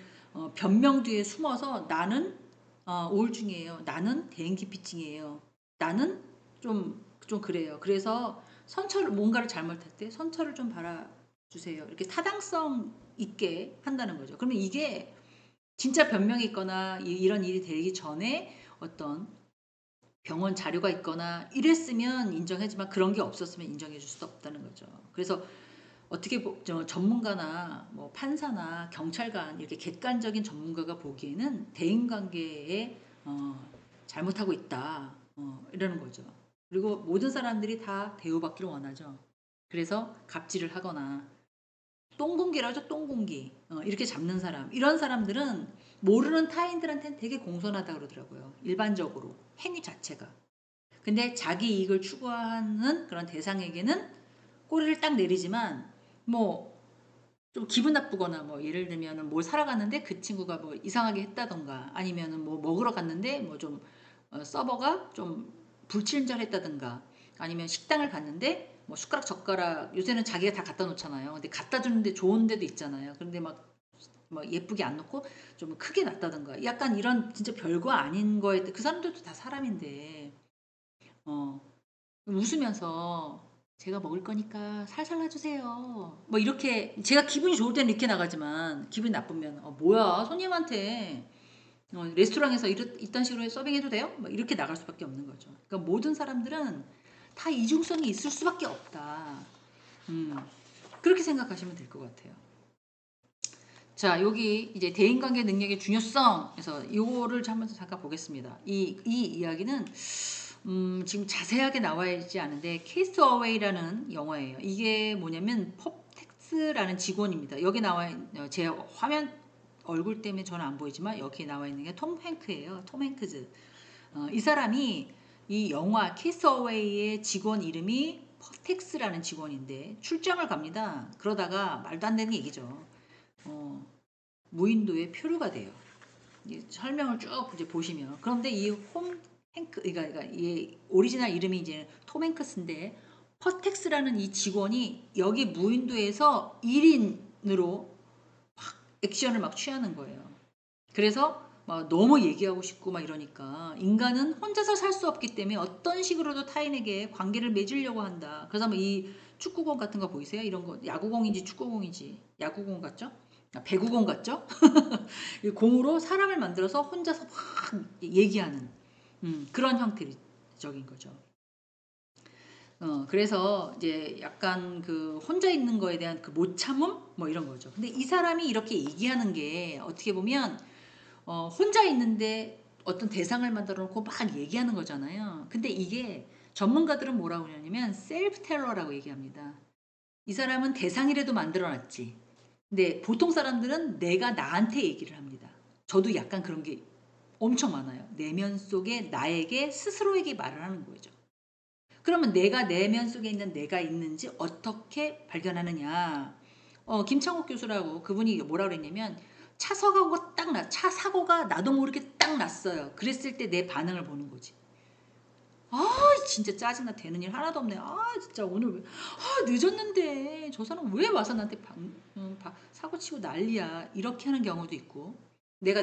변명 뒤에 숨어서 나는 우울증이에요. 나는 대인기피증이에요. 나는 좀 그래요. 그래서 뭔가를 잘못할 때 선처를 좀 바라주세요. 이렇게 타당성 있게 한다는 거죠. 그러면 이게 진짜 변명이 있거나 이런 일이 되기 전에 어떤 병원 자료가 있거나 이랬으면 인정하지만 그런 게 없었으면 인정해 줄 수 없다는 거죠. 그래서 어떻게 전문가나 뭐 판사나 경찰관 이렇게 객관적인 전문가가 보기에는 대인관계에 잘못하고 있다 이러는 거죠. 그리고 모든 사람들이 다 대우받기를 원하죠. 그래서 갑질을 하거나 똥공기라죠. 똥공기 이렇게 잡는 사람 이런 사람들은 모르는 타인들한테는 되게 공손하다 그러더라고요. 일반적으로 행위 자체가. 근데 자기 이익을 추구하는 그런 대상에게는 꼬리를 딱 내리지만 뭐 좀 기분 나쁘거나 뭐 예를 들면은 뭘 사러 갔는데 그 친구가 뭐 이상하게 했다던가 아니면은 뭐 먹으러 갔는데 뭐 좀 서버가 좀 불친절했다든가 아니면 식당을 갔는데 뭐 숟가락 젓가락 요새는 자기가 다 갖다 놓잖아요. 근데 갖다 주는데 좋은 데도 있잖아요. 그런데 막 예쁘게 안 놓고 좀 크게 놨다던가 약간 이런 진짜 별거 아닌 거에 그 사람들도 다 사람인데 어 웃으면서 제가 먹을 거니까 살살 놔주세요. 뭐 이렇게 제가 기분이 좋을 때는 이렇게 나가지만 기분이 나쁘면 뭐야 손님한테 레스토랑에서 이딴 식으로 서빙해도 돼요? 뭐 이렇게 나갈 수밖에 없는 거죠. 그러니까 모든 사람들은 다 이중성이 있을 수밖에 없다. 음, 그렇게 생각하시면 될 것 같아요. 자, 여기 이제 대인관계 능력의 중요성에서 이거를 한번 잠깐 보겠습니다. 이 이야기는 지금 자세하게 나와 있지 않은데 케이스 어웨이라는 영화예요. 이게 뭐냐면 펍텍스라는 직원입니다. 여기 제 화면 얼굴 때문에 저는 안 보이지만 여기 나와 있는 게 톰 행크예요. 톰 행크즈. 이 사람이 이 영화 케이스 어웨이의 직원 이름이 펍텍스라는 직원인데 출장을 갑니다. 그러다가 말도 안 되는 얘기죠. 어, 무인도에 표류가 돼요. 설명을 쭉 이제 보시면 그런데 이 홈 행크 그러니까 이 오리지널 이름이 이제 톰 행크스인데 퍼텍스라는 이 직원이 여기 무인도에서 1인으로 막 액션을 막 취하는 거예요. 그래서 막 너무 얘기하고 싶고 막 이러니까 인간은 혼자서 살 수 없기 때문에 어떤 식으로도 타인에게 관계를 맺으려고 한다. 그래서 뭐 이 축구공 같은 거 보이세요? 이런 거 야구공인지 축구공인지 야구공 같죠? 배구공 같죠? 이 공으로 사람을 만들어서 혼자서 막 얘기하는 그런 형태적인 거죠. 그래서 이제 약간 그 혼자 있는 거에 대한 그 못 참음 뭐 이런 거죠. 근데 이 사람이 이렇게 얘기하는 게 어떻게 보면 혼자 있는데 어떤 대상을 만들어 놓고 막 얘기하는 거잖아요. 근데 이게 전문가들은 뭐라고 하냐면 셀프 테러라고 얘기합니다. 이 사람은 대상이라도 만들어 놨지. 근데 보통 사람들은 내가 나한테 얘기를 합니다. 저도 약간 그런 게 엄청 많아요. 내면 속에 나에게 스스로에게 말을 하는 거죠. 그러면 내가 내면 속에 있는 내가 있는지 어떻게 발견하느냐. 김창욱 교수라고 그분이 뭐라 그랬냐면 차 사고가 나도 모르게 딱 났어요. 그랬을 때 내 반응을 보는 거지. 아 진짜 짜증나 되는 일 하나도 없네. 아 진짜 오늘 늦었는데 저 사람 왜 와서 나한테 사고 치고 난리야. 이렇게 하는 경우도 있고 내가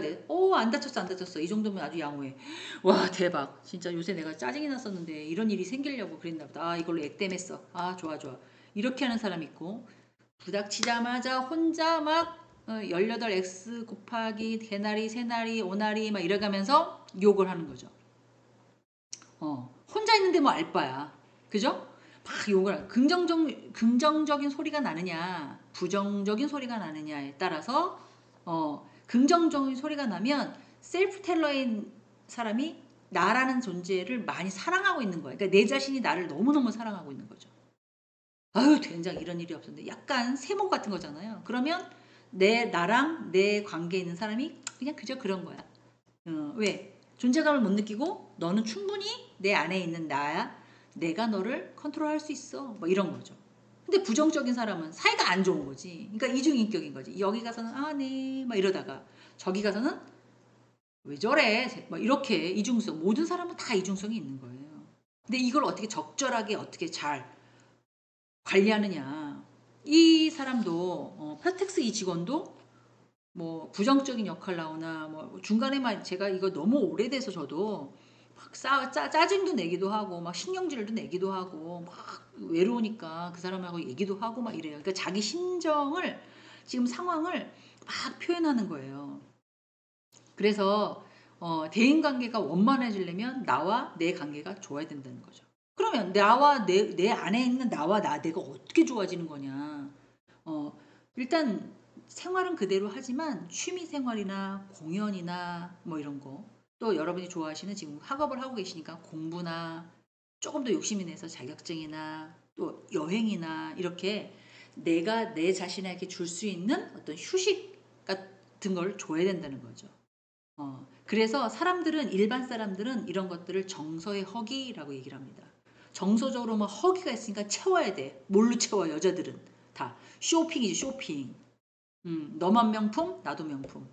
안 다쳤어 안 다쳤어 이 정도면 아주 양호해. 와 대박 진짜 요새 내가 짜증이 났었는데 이런 일이 생기려고 그랬나 보다. 아 이걸로 액땜했어. 아 좋아 좋아. 이렇게 하는 사람 있고 부닥치자마자 혼자 막 18x 곱하기 대나리 세나리 오나리 막 이래가면서 욕을 하는 거죠. 혼자 있는데 뭐 알바야. 그죠? 막 욕을 긍정적인 소리가 나느냐, 부정적인 소리가 나느냐에 따라서 긍정적인 소리가 나면 셀프 텔러인 사람이 나라는 존재를 많이 사랑하고 있는 거야. 그러니까 내 자신이 나를 너무너무 사랑하고 있는 거죠. 아유, 된장 이런 일이 없었는데 약간 세모 같은 거잖아요. 그러면 나랑 내 관계에 있는 사람이 그냥 그저 그런 거야. 왜? 존재감을 못 느끼고 너는 충분히 내 안에 있는 나야. 내가 너를 컨트롤할 수 있어. 뭐 이런 거죠. 근데 부정적인 사람은 사이가 안 좋은 거지. 그러니까 이중인격인 거지. 여기 가서는 네. 막 이러다가 저기 가서는 왜 저래? 막 이렇게 이중성. 모든 사람은 다 이중성이 있는 거예요. 근데 이걸 어떻게 적절하게 어떻게 잘 관리하느냐. 이 사람도 파텍스 이 직원도 뭐 부정적인 역할 나오나 뭐 중간에만 제가 이거 너무 오래돼서 저도 막 짜증도 내기도 하고 막 신경질도 내기도 하고 막 외로우니까 그 사람하고 얘기도 하고 막 이래요. 그러니까 자기 심정을 지금 상황을 막 표현하는 거예요. 그래서 대인 관계가 원만해지려면 나와 내 관계가 좋아야 된다는 거죠. 그러면 나와 내 안에 있는 나와 내가 어떻게 좋아지는 거냐. 일단 생활은 그대로 하지만 취미 생활이나 공연이나 뭐 이런 거 또 여러분이 좋아하시는 지금 학업을 하고 계시니까 공부나 조금 더 욕심이 내서 자격증이나 또 여행이나 이렇게 내가 내 자신에게 줄 수 있는 어떤 휴식 같은 걸 줘야 된다는 거죠. 그래서 사람들은 일반 사람들은 이런 것들을 정서의 허기라고 얘기를 합니다. 정서적으로 막 허기가 있으니까 채워야 돼. 뭘로 채워 여자들은 다 쇼핑이지 쇼핑. 너만 명품 나도 명품.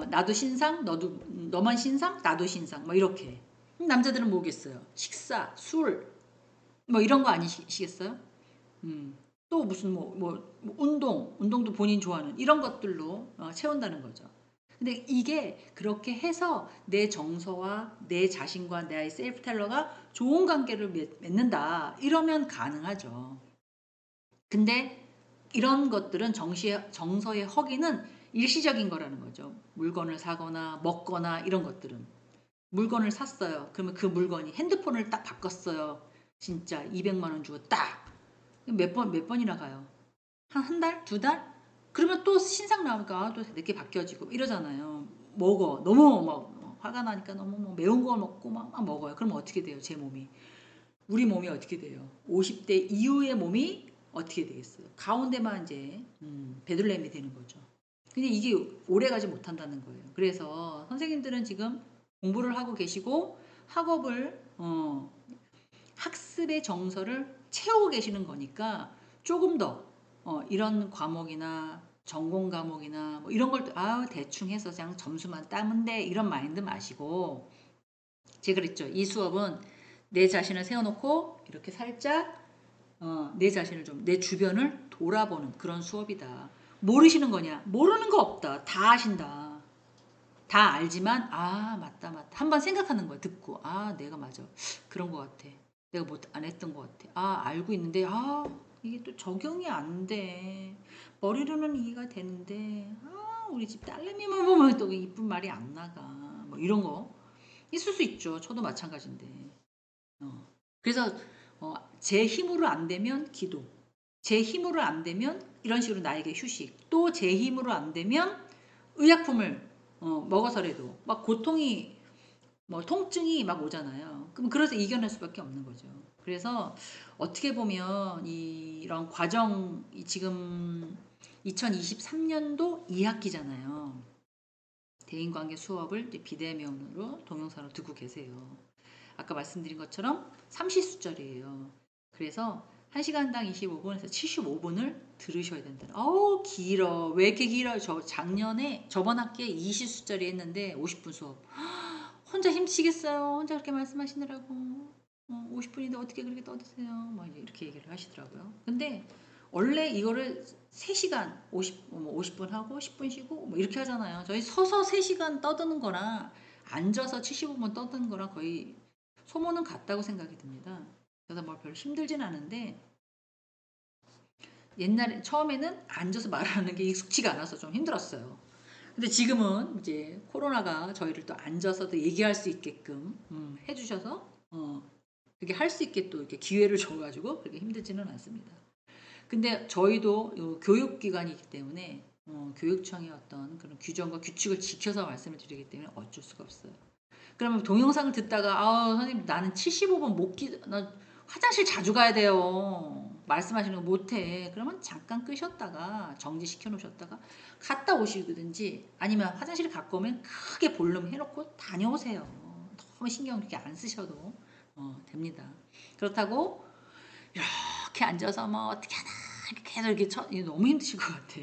나도 신상 너만 신상 나도 신상 뭐 이렇게. 남자들은 뭐겠어요? 식사 술 뭐 이런 거 아니시겠어요? 또 무슨 뭐 운동도 본인 좋아하는 이런 것들로 채운다는 거죠. 근데 이게 그렇게 해서 내 정서와 내 자신과 나의 셀프 텔러가 좋은 관계를 맺는다. 이러면 가능하죠. 근데 이런 것들은 정서의 허기는 일시적인 거라는 거죠. 물건을 사거나 먹거나 이런 것들은. 물건을 샀어요. 그러면 그 물건이 핸드폰을 딱 바꿨어요. 진짜 200만 원 주고 딱. 몇 번이나 가요. 한 달? 두 달? 그러면 또 신상 나오니까 또 내게 바뀌어지고 이러잖아요. 먹어. 너무 막 화가 나니까 너무 뭐 매운 걸 먹고 막 먹어요. 그러면 어떻게 돼요? 제 몸이. 우리 몸이 어떻게 돼요? 50대 이후의 몸이 어떻게 되겠어요? 가운데만 이제 베들렘이 되는 거죠. 근데 이게 오래가지 못한다는 거예요. 그래서 선생님들은 지금 공부를 하고 계시고 학업을 학습의 정서를 채우고 계시는 거니까 조금 더 이런 과목이나 전공 과목이나 뭐 이런 걸 대충 해서 그냥 점수만 따면 돼 이런 마인드 마시고 제가 그랬죠. 이 수업은 내 자신을 세워놓고 이렇게 살짝 내 자신을 좀 내 주변을 돌아보는 그런 수업이다. 모르시는 거냐? 모르는 거 없다. 다 아신다. 다 알지만 맞다 한번 생각하는 거야. 듣고 내가 맞아. 그런 거 같아. 내가 못 안 했던 것 같아. 알고 있는데 이게 또 적용이 안 돼. 머리로는 이해가 되는데 우리 집 딸내미만 보면 또 이쁜 말이 안 나가. 뭐 이런 거 있을 수 있죠. 저도 마찬가지인데. 그래서 제 힘으로 안 되면 기도. 제 힘으로 안 되면 이런 식으로 나에게 휴식. 또 제 힘으로 안 되면 의약품을 먹어서라도 막 고통이 뭐 통증이 막 오잖아요. 그럼 그래서 이겨낼 수밖에 없는 거죠. 그래서 어떻게 보면 이런 과정이 지금 2023년도 2학기잖아요. 대인관계 수업을 비대면으로 동영상으로 듣고 계세요. 아까 말씀드린 것처럼 30수짜리예요. 그래서 1시간당 25분에서 75분을 들으셔야 된다. 길어. 왜 이렇게 길어요? 작년에 저번 학기에 20수짜리 했는데 50분 수업. 혼자 힘치겠어요. 혼자 그렇게 말씀하시느라고. 50분인데 어떻게 그렇게 떠드세요? 막 이렇게 얘기를 하시더라고요. 근데 원래 이거를 3시간 50분 하고 10분 쉬고 뭐 이렇게 하잖아요. 저희 서서 3시간 떠드는 거랑 앉아서 75분 떠드는 거랑 거의 소모는 같다고 생각이 듭니다. 그래서 뭐 별로 힘들진 않은데 옛날에 처음에는 앉아서 말하는 게 익숙치가 않아서 좀 힘들었어요. 근데 지금은 이제 코로나가 저희를 또 앉아서도 얘기할 수 있게끔 해주셔서 그게 할 수 있게 또 이렇게 기회를 줘가지고 그렇게 힘들지는 않습니다. 근데 저희도 교육기관이기 때문에 교육청의 어떤 그런 규정과 규칙을 지켜서 말씀을 드리기 때문에 어쩔 수가 없어요. 그러면 동영상을 듣다가 선생님 나는 75분 나 화장실 자주 가야 돼요. 말씀하시는 거 못해. 그러면 잠깐 끄셨다가 정지시켜 놓으셨다가 갔다 오시든지 아니면 화장실 갖고 오면 크게 볼륨 해놓고 다녀오세요. 너무 신경 그렇게 안 쓰셔도 됩니다. 그렇다고 이렇게 앉아서 뭐 어떻게 하나 이렇게 계속 이게 너무 힘드실 것 같아.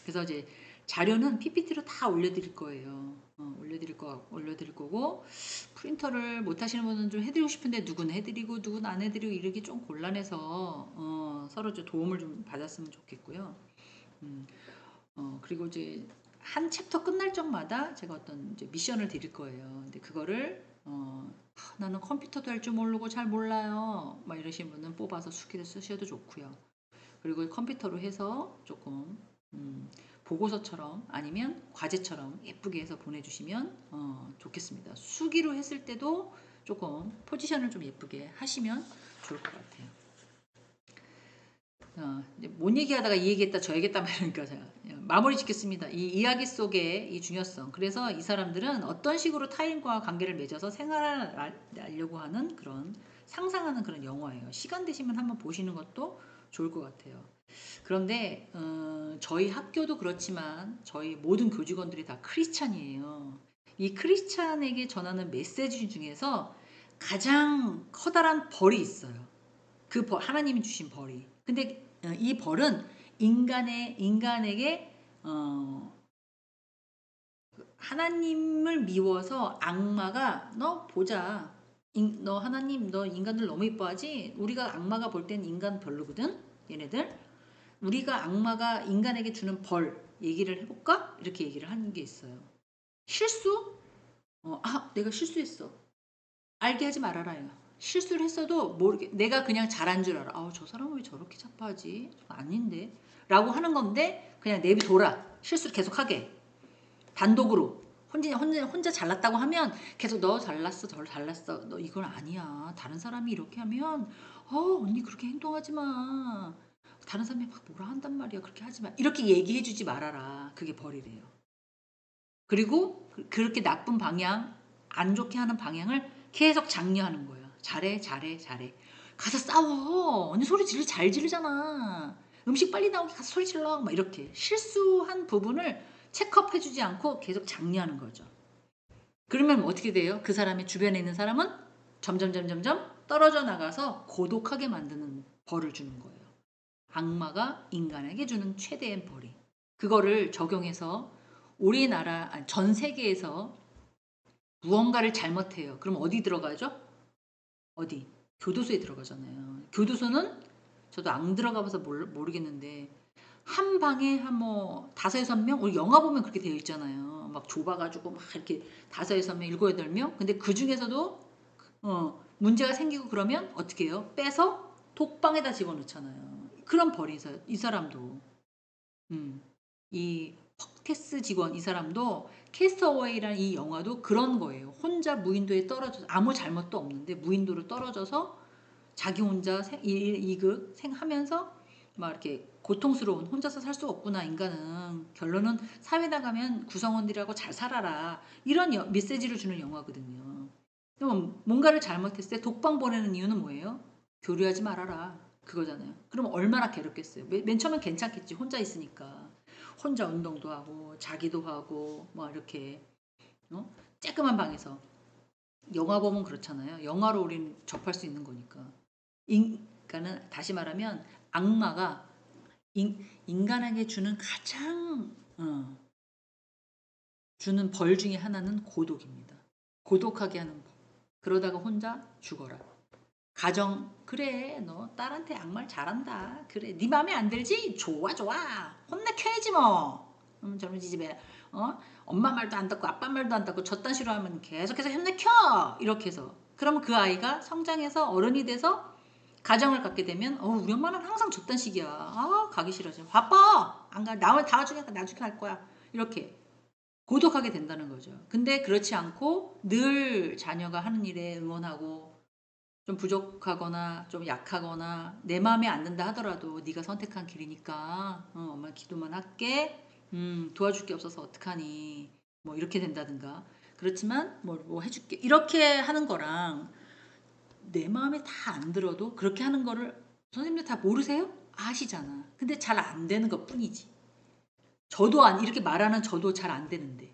그래서 이제 자료는 PPT로 다 올려드릴 거예요. 올려드릴 거고 프린터를 못 하시는 분은 좀 해드리고 싶은데 누구는 해드리고 누구는 안 해드리고 이러기 좀 곤란해서 서로 좀 도움을 좀 받았으면 좋겠고요. 음, 그리고 이제 한 챕터 끝날 적마다 제가 어떤 이제 미션을 드릴 거예요. 근데 그거를 나는 컴퓨터도 할 줄 모르고 잘 몰라요. 막 이러신 분은 뽑아서 수기를 쓰셔도 좋고요. 그리고 컴퓨터로 해서 조금 보고서처럼 아니면 과제처럼 예쁘게 해서 보내주시면 좋겠습니다. 수기로 했을 때도 조금 포지션을 좀 예쁘게 하시면 좋을 것 같아요. 이제 뭔 얘기하다가 이 얘기했다 저 얘기했다 말하니까 제가 마무리 짓겠습니다. 이 이야기 속의 이 중요성. 그래서 이 사람들은 어떤 식으로 타인과 관계를 맺어서 생활을 하려고 하는 그런 상상하는 그런 영화예요. 시간 되시면 한번 보시는 것도 좋을 것 같아요. 그런데 저희 학교도 그렇지만 저희 모든 교직원들이 다 크리스찬이에요. 이 크리스찬에게 전하는 메시지 중에서 가장 커다란 벌이 있어요. 그 벌, 하나님이 주신 벌이. 근데 이 벌은 인간에게 하나님을 미워서 악마가 너 보자. 너 하나님 너 인간들 너무 이뻐하지? 우리가 악마가 볼 땐 인간 별로거든. 얘네들. 우리가 악마가 인간에게 주는 벌 얘기를 해볼까? 이렇게 얘기를 하는 게 있어요. 실수? 내가 실수했어. 알게 하지 말아라요. 실수를 했어도 모르게 내가 그냥 잘한 줄 알아. 저 사람은 왜 저렇게 자빠하지? 아닌데. 라고 하는 건데 그냥 내비둬라. 실수를 계속하게. 단독으로. 혼자 잘났다고 하면 계속 너 잘났어, 덜 잘났어. 너 이건 아니야. 다른 사람이 이렇게 하면 언니 그렇게 행동하지 마. 다른 사람이 막 뭐라 한단 말이야. 그렇게 하지 마. 이렇게 얘기해 주지 말아라. 그게 벌이래요. 그리고 그렇게 나쁜 방향, 안 좋게 하는 방향을 계속 장려하는 거예요. 잘해, 잘해, 잘해. 가서 싸워. 언니 소리 잘 지르잖아. 음식 빨리 나오게 가서 소리 질러. 막 이렇게 실수한 부분을 체크업 해주지 않고 계속 장려하는 거죠. 그러면 어떻게 돼요? 그 사람의 주변에 있는 사람은 점점 떨어져 나가서 고독하게 만드는 벌을 주는 거예요. 악마가 인간에게 주는 최대의 벌이. 그거를 적용해서 우리나라, 아니, 전 세계에서 무언가를 잘못해요. 그럼 어디 들어가죠? 어디? 교도소에 들어가잖아요. 교도소는 저도 안 들어가봐서 모르겠는데 한 방에 한 뭐 5-6명? 우리 영화 보면 그렇게 되어 있잖아요. 막 좁아가지고 막 이렇게 5-6명, 7-8명? 근데 그 중에서도 문제가 생기고 그러면 어떻게 해요? 빼서 독방에다 집어넣잖아요. 그런 벌이 있어요. 이 사람도. 이 퍽테스 직원 이 사람도 캐스터웨이라는 이 영화도 그런 거예요. 혼자 무인도에 떨어져서 아무 잘못도 없는데 무인도로 떨어져서 자기 혼자 이극 생하면서 막 이렇게 고통스러운 혼자서 살 수 없구나 인간은 결론은 사회 나가면 구성원들하고 잘 살아라 이런 메시지를 주는 영화거든요. 그럼 뭔가를 잘못했을 때 독방 보내는 이유는 뭐예요? 교류하지 말아라 그거잖아요. 그럼 얼마나 괴롭겠어요. 맨 처음엔 괜찮겠지 혼자 있으니까 혼자 운동도 하고 자기도 하고 뭐 이렇게 쬐끄만 방에서 영화 보면 그렇잖아요. 영화로 우리는 접할 수 있는 거니까. 그러니까는 다시 말하면 악마가 인간에게 주는 가장 주는 벌 중에 하나는 고독입니다. 고독하게 하는 법. 그러다가 혼자 죽어라. 가정 그래 너 딸한테 악말 잘한다. 그래 네 맘에 안 들지? 좋아 혼내켜야지 뭐. 저런 지집에 엄마 말도 안 듣고 아빠 말도 안 듣고 저딴 식으로 하면 계속해서 혼내켜 이렇게 해서 그러면 그 아이가 성장해서 어른이 돼서 가정을 갖게 되면 우리 엄마는 항상 저딴 식이야. 가기 싫어져. 바빠. 안 가. 나중에 할 거야. 이렇게 고독하게 된다는 거죠. 근데 그렇지 않고 늘 자녀가 하는 일에 응원하고 좀 부족하거나 좀 약하거나 내 마음에 안 든다 하더라도 네가 선택한 길이니까 엄마 기도만 할게. 도와줄 게 없어서 어떡하니. 뭐 이렇게 된다든가. 그렇지만 뭐 해줄게. 이렇게 하는 거랑 내 마음에 다 안 들어도 그렇게 하는 거를 선생님들 다 모르세요? 아시잖아. 근데 잘 안 되는 것 뿐이지. 저도 이렇게 말하는 저도 잘 안 되는데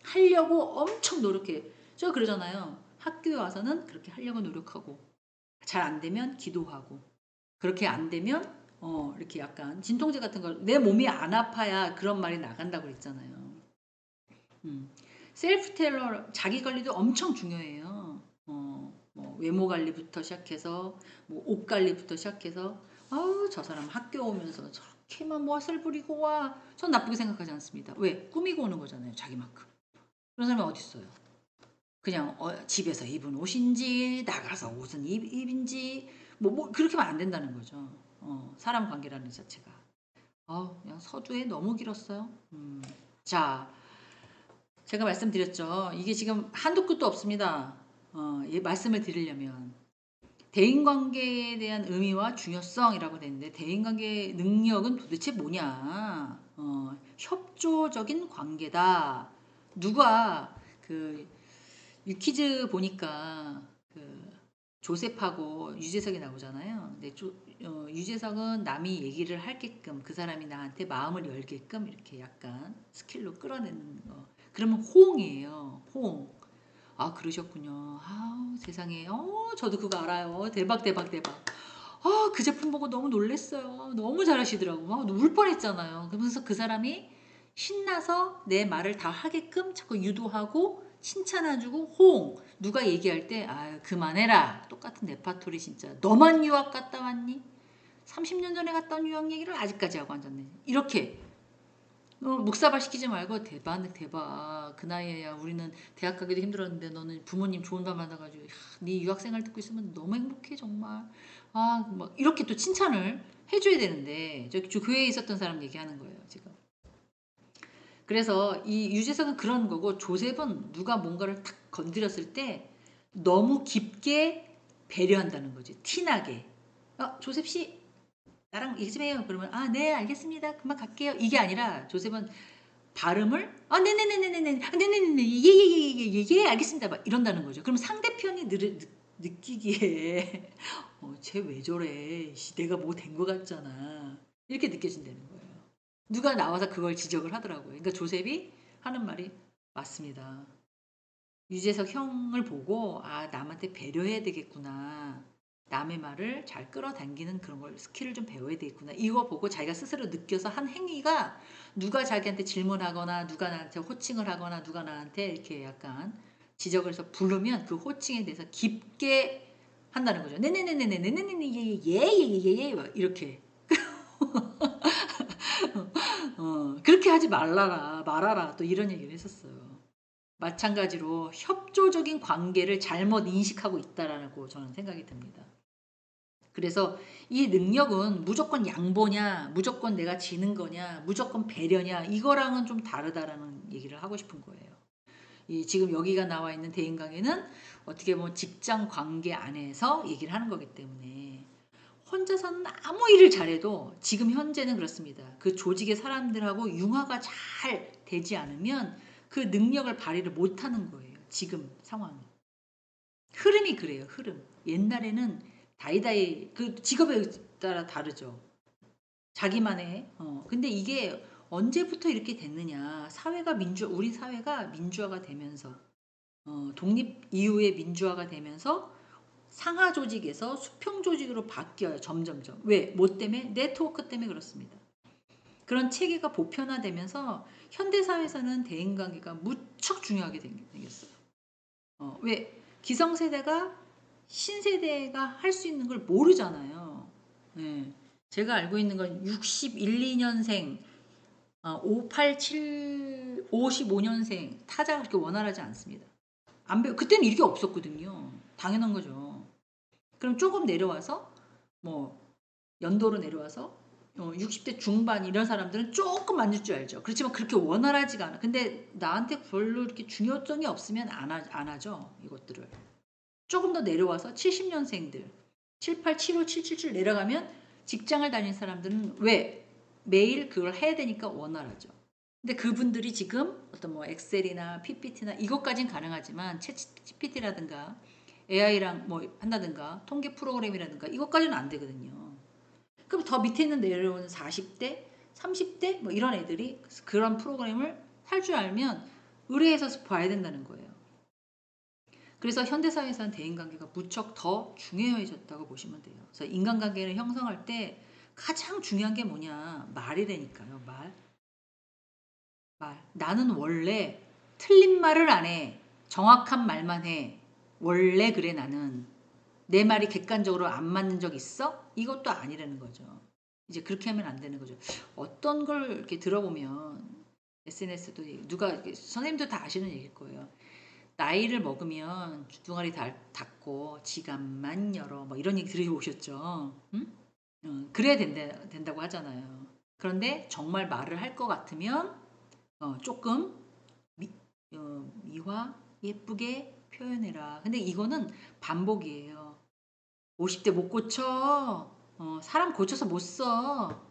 하려고 엄청 노력해. 저 그러잖아요. 학교에 와서는 그렇게 하려고 노력하고 잘 안 되면 기도하고 그렇게 안 되면 이렇게 약간 진통제 같은 걸 내 몸이 안 아파야 그런 말이 나간다고 그랬잖아요. 셀프 테러 자기 관리도 엄청 중요해요. 외모 관리부터 시작해서 뭐 옷 관리부터 시작해서 아우 저 사람 학교 오면서 저렇게만 멋을 부리고 와. 전 나쁘게 생각하지 않습니다. 왜? 꾸미고 오는 거잖아요. 자기만큼. 그런 사람이 어디 있어요? 그냥 집에서 입은 옷인지 나가서 옷은 입인지 뭐 그렇게 하면 안 된다는 거죠. 사람 관계라는 자체가. 그냥 서두에 너무 길었어요. 자, 제가 말씀드렸죠. 이게 지금 한도 끝도 없습니다. 말씀을 드리려면 대인관계에 대한 의미와 중요성이라고 되는데 대인관계 능력은 도대체 뭐냐? 협조적인 관계다. 누가 그 유키즈 보니까 그 조셉하고 유재석이 나오잖아요. 근데 유재석은 남이 얘기를 할게끔 그 사람이 나한테 마음을 열게끔 이렇게 약간 스킬로 끌어내는 거. 그러면 호응이에요. 호응. 아 그러셨군요. 아 세상에. 저도 그거 알아요. 대박 대박 대박. 그 제품 보고 너무 놀랬어요. 너무 잘하시더라고. 막 울 뻔했잖아요. 그러면서 그 사람이 신나서 내 말을 다 하게끔 자꾸 유도하고 칭찬해주고 호응. 누가 얘기할 때 아유 그만해라. 똑같은 레파토리 진짜. 너만 유학 갔다 왔니? 30년 전에 갔다 온 유학 얘기를 아직까지 하고 앉았네. 이렇게 묵사발 시키지 말고 대박 대박. 그 나이에야 우리는 대학 가기도 힘들었는데 너는 부모님 좋은 말 만나가지고 네 유학생활 듣고 있으면 너무 행복해 정말. 뭐 이렇게 또 칭찬을 해줘야 되는데 저 교회에 있었던 사람 얘기하는 거예요 지금. 그래서 이 유재석은 그런 거고 조셉은 누가 뭔가를 탁 건드렸을 때 너무 깊게 배려한다는 거지. 티나게. 조셉 씨 나랑 얘기 좀 해요. 그러면 네 알겠습니다. 금방 갈게요. 이게 아니라 조셉은 발음을 네네네네네네 네네네네 예예예예예 알겠습니다. 막 이런다는 거죠. 그럼 상대편이 느끼기에 쟤 왜 저래? 내가 뭐 된 거 같잖아. 이렇게 느껴진다는 거예요. 누가 나와서 그걸 지적을 하더라고요. 그러니까 조셉이 하는 말이 맞습니다. 유재석 형을 보고 남한테 배려해야 되겠구나. 남의 말을 잘 끌어당기는 그런 걸 스킬을 좀 배워야 되겠구나. 이거 보고 자기가 스스로 느껴서 한 행위가 누가 자기한테 질문하거나 누가 나한테 호칭을 하거나 누가 나한테 이렇게 약간 지적을 해서 부르면 그 호칭에 대해서 깊게 한다는 거죠. 네네네네네네네네 예예예예예 이렇게 그렇게 하지 말아라 또 이런 얘기를 했었어요. 마찬가지로 협조적인 관계를 잘못 인식하고 있다라고 저는 생각이 듭니다. 그래서 이 능력은 무조건 양보냐, 무조건 내가 지는 거냐, 무조건 배려냐, 이거랑은 좀 다르다라는 얘기를 하고 싶은 거예요. 지금 여기가 나와 있는 대인관계는 어떻게 보면 직장 관계 안에서 얘기를 하는 거기 때문에 혼자서는 아무 일을 잘해도 지금 현재는 그렇습니다. 그 조직의 사람들하고 융화가 잘 되지 않으면 그 능력을 발휘를 못하는 거예요. 지금 상황이. 흐름이 그래요. 흐름. 옛날에는 다이다이 그 직업에 따라 다르죠. 자기만의 근데 이게 언제부터 이렇게 됐느냐. 우리 사회가 민주화가 되면서 독립 이후에 민주화가 되면서 상하 조직에서 수평 조직으로 바뀌어요. 점점점. 왜? 뭐 때문에? 네트워크 때문에 그렇습니다. 그런 체계가 보편화되면서 현대사회에서는 대인관계가 무척 중요하게 생겼어요. 왜? 기성세대가 신세대가 할 수 있는 걸 모르잖아요. 네. 제가 알고 있는 건 61, 2년생, 587, 55년생 타자가 그렇게 원활하지 않습니다. 그때는 이게 없었거든요. 당연한 거죠. 그럼 조금 내려와서 뭐 연도로 내려와서 60대 중반 이런 사람들은 조금 만질 줄 알죠. 그렇지만 그렇게 원활하지가 않아. 근데 나한테 별로 이렇게 중요성이 없으면 안 하죠. 이것들을. 조금 더 내려와서 70년생들 78, 75, 777 내려가면 직장을 다니는 사람들은 왜? 매일 그걸 해야 되니까 원활하죠. 근데 그분들이 지금 어떤 뭐 엑셀이나 PPT나 이것까진 가능하지만 챗 GPT라든가 AI랑 뭐 한다든가 통계 프로그램이라든가 이것까지는 안 되거든요. 그럼 더 밑에 있는 내려오는 40대, 30대 뭐 이런 애들이 그런 프로그램을 할 줄 알면 의뢰해서 봐야 된다는 거예요. 그래서 현대사회에서는 대인관계가 무척 더 중요해졌다고 보시면 돼요. 그래서 인간관계를 형성할 때 가장 중요한 게 뭐냐? 말이라니까요. 말. 나는 원래 틀린 말을 안 해. 정확한 말만 해. 원래 그래 나는. 내 말이 객관적으로 안 맞는 적 있어? 이것도 아니라는 거죠. 이제 그렇게 하면 안 되는 거죠. 어떤 걸 이렇게 들어보면 SNS도 누가 선생님도 다 아시는 얘기일 거예요. 나이를 먹으면 주둥아리 닫고 지갑만 열어 뭐 이런 얘기 들어보셨죠? 응? 그래야 된다고 하잖아요. 그런데 정말 말을 할 것 같으면 조금 미화 예쁘게 표현해라. 근데 이거는 반복이에요. 50대 못 고쳐. 사람 고쳐서 못 써.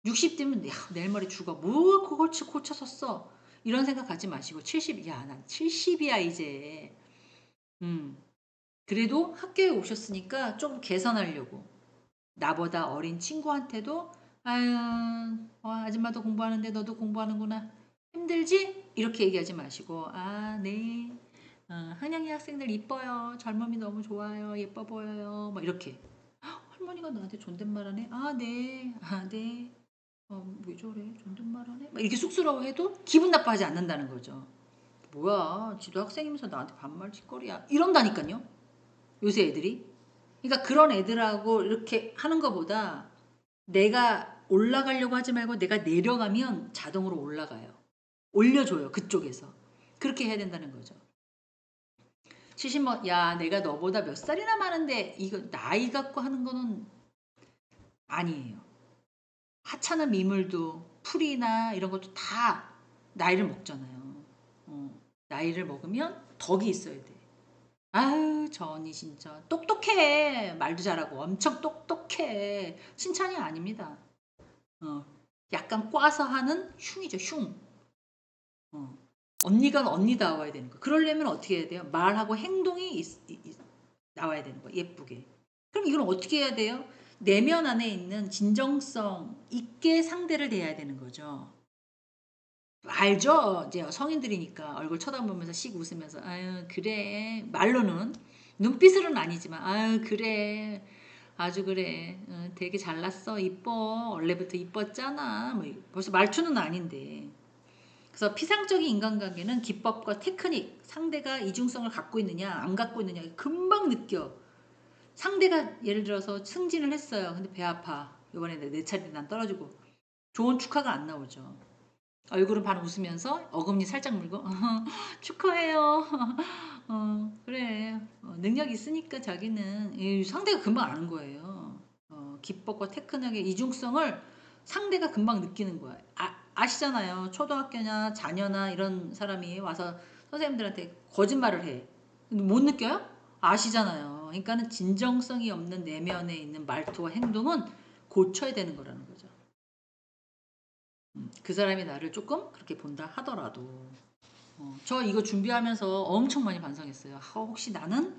60대면 야, 내일 모레 죽어. 뭘 그걸 고쳐서 써. 이런 생각 갖지 마시고 70, 야, 난 70이야 이제. 그래도 학교에 오셨으니까 좀 개선하려고. 나보다 어린 친구한테도 아유, 아줌마도 공부하는데 너도 공부하는구나. 힘들지? 이렇게 얘기하지 마시고 아, 네. 한양이 학생들 이뻐요. 젊음이 너무 좋아요. 예뻐 보여요. 막 이렇게. 할머니가 나한테 존댓말하네. 아, 네. 아, 네. 왜 저래? 존댓말하네. 막 이렇게 쑥스러워해도 기분 나빠하지 않는다는 거죠. 뭐야, 지도 학생이면서 나한테 반말 짓거리야. 이런다니까요. 요새 애들이. 그러니까 그런 애들하고 이렇게 하는 것보다 내가 올라가려고 하지 말고 내가 내려가면 자동으로 올라가요. 올려줘요. 그쪽에서. 그렇게 해야 된다는 거죠. 70뭐 야 내가 너보다 몇 살이나 많은데 이거 나이 갖고 하는 거는 아니에요. 하찮은 미물도 풀이나 이런 것도 다 나이를 먹잖아요. 나이를 먹으면 덕이 있어야 돼. 아유 저 언니 진짜 똑똑해. 말도 잘하고 엄청 똑똑해. 칭찬이 아닙니다. 어, 약간 꽈서 하는 흉이죠. 흉. 어. 언니가 언니다워야 되는 거. 그러려면 어떻게 해야 돼요? 말하고 행동이 나와야 되는 거. 예쁘게. 그럼 이걸 어떻게 해야 돼요? 내면 안에 있는 진정성 있게 상대를 대해야 되는 거죠. 알죠? 이제 성인들이니까 얼굴 쳐다보면서 씩 웃으면서 아유 그래 말로는 눈빛으로는 아니지만 아유 그래 아주 그래 되게 잘났어 이뻐 원래부터 이뻤잖아 뭐 벌써 말투는 아닌데 그래서 피상적인 인간관계는 기법과 테크닉 상대가 이중성을 갖고 있느냐 안 갖고 있느냐 금방 느껴 상대가 예를 들어서 승진을 했어요 근데 배 아파 이번에 내 차례 난 떨어지고 좋은 축하가 안 나오죠 얼굴은 반 웃으면서 어금니 살짝 물고 축하해요. 그래 능력 있으니까 자기는 상대가 금방 아는 거예요. 기법과 테크닉의 이중성을 상대가 금방 느끼는 거야. 아시잖아요. 초등학교나 자녀나 이런 사람이 와서 선생님들한테 거짓말을 해. 근데 못 느껴요? 아시잖아요. 그러니까는 진정성이 없는 내면에 있는 말투와 행동은 고쳐야 되는 거라는 거죠. 그 사람이 나를 조금 그렇게 본다 하더라도 저 이거 준비하면서 엄청 많이 반성했어요. 혹시 나는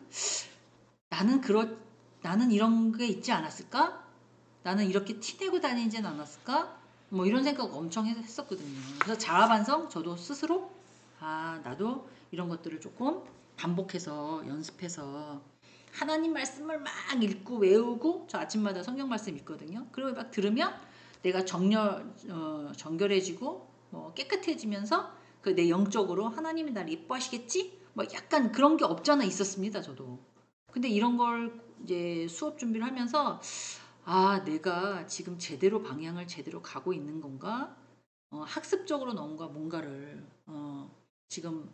나는 이런 게 있지 않았을까? 나는 이렇게 티내고 다니진 않았을까? 뭐 이런 생각 엄청 했었거든요. 그래서 자아 반성 저도 스스로 나도 이런 것들을 조금 반복해서 연습해서 하나님 말씀을 막 읽고 외우고 저 아침마다 성경 말씀 읽거든요. 그리고 막 들으면 내가 정결해지고 깨끗해지면서 그 내 영적으로 하나님이 날 이뻐하시겠지? 뭐 약간 그런 게 없잖아 있었습니다. 저도. 근데 이런 걸 이제 수업 준비를 하면서 내가 지금 제대로 방향을 제대로 가고 있는 건가? 학습적으로 뭔가를 지금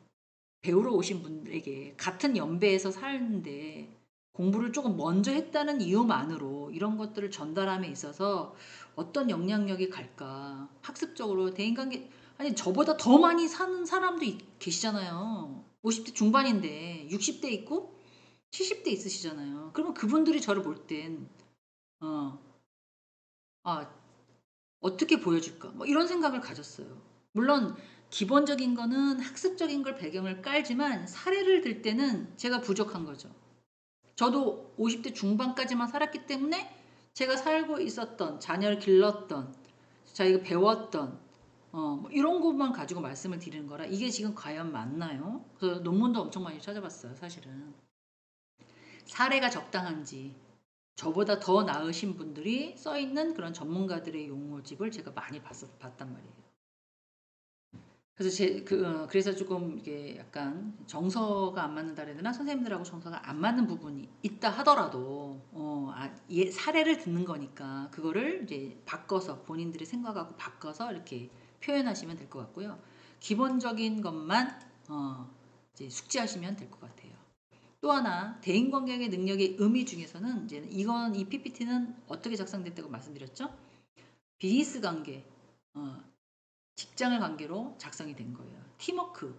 배우러 오신 분들에게 같은 연배에서 사는데 공부를 조금 먼저 했다는 이유만으로 이런 것들을 전달함에 있어서 어떤 영향력이 갈까? 학습적으로 대인관계 아니 저보다 더 많이 사는 사람도 계시잖아요. 50대 중반인데 60대 있고 70대 있으시잖아요. 그러면 그분들이 저를 볼 땐 어, 아, 어떻게 보여줄까? 뭐 이런 생각을 가졌어요. 물론 기본적인 거는 학습적인 걸 배경을 깔지만 사례를 들 때는 제가 부족한 거죠. 저도 50대 중반까지만 살았기 때문에 제가 살고 있었던 자녀를 길렀던 자기가 배웠던 뭐 이런 것만 가지고 말씀을 드리는 거라 이게 지금 과연 맞나요? 그래서 논문도 엄청 많이 찾아봤어요. 사실은 사례가 적당한지 저보다 더 나으신 분들이 써있는 그런 전문가들의 용어집을 제가 많이 봤단 말이에요. 그래서 그래서 조금 이게 약간 정서가 안 맞는다 그래야 되나? 선생님들하고 정서가 안 맞는 부분이 있다 하더라도, 사례를 듣는 거니까, 그거를 이제 바꿔서, 본인들의 생각하고 바꿔서 이렇게 표현하시면 될 것 같고요. 기본적인 것만, 이제 숙지하시면 될 것 같아요. 또 하나, 대인관계의 능력의 의미 중에서는, 이제 이 PPT는 어떻게 작성됐다고 말씀드렸죠? 비즈니스 관계, 직장을 관계로 작성이 된 거예요. 팀워크.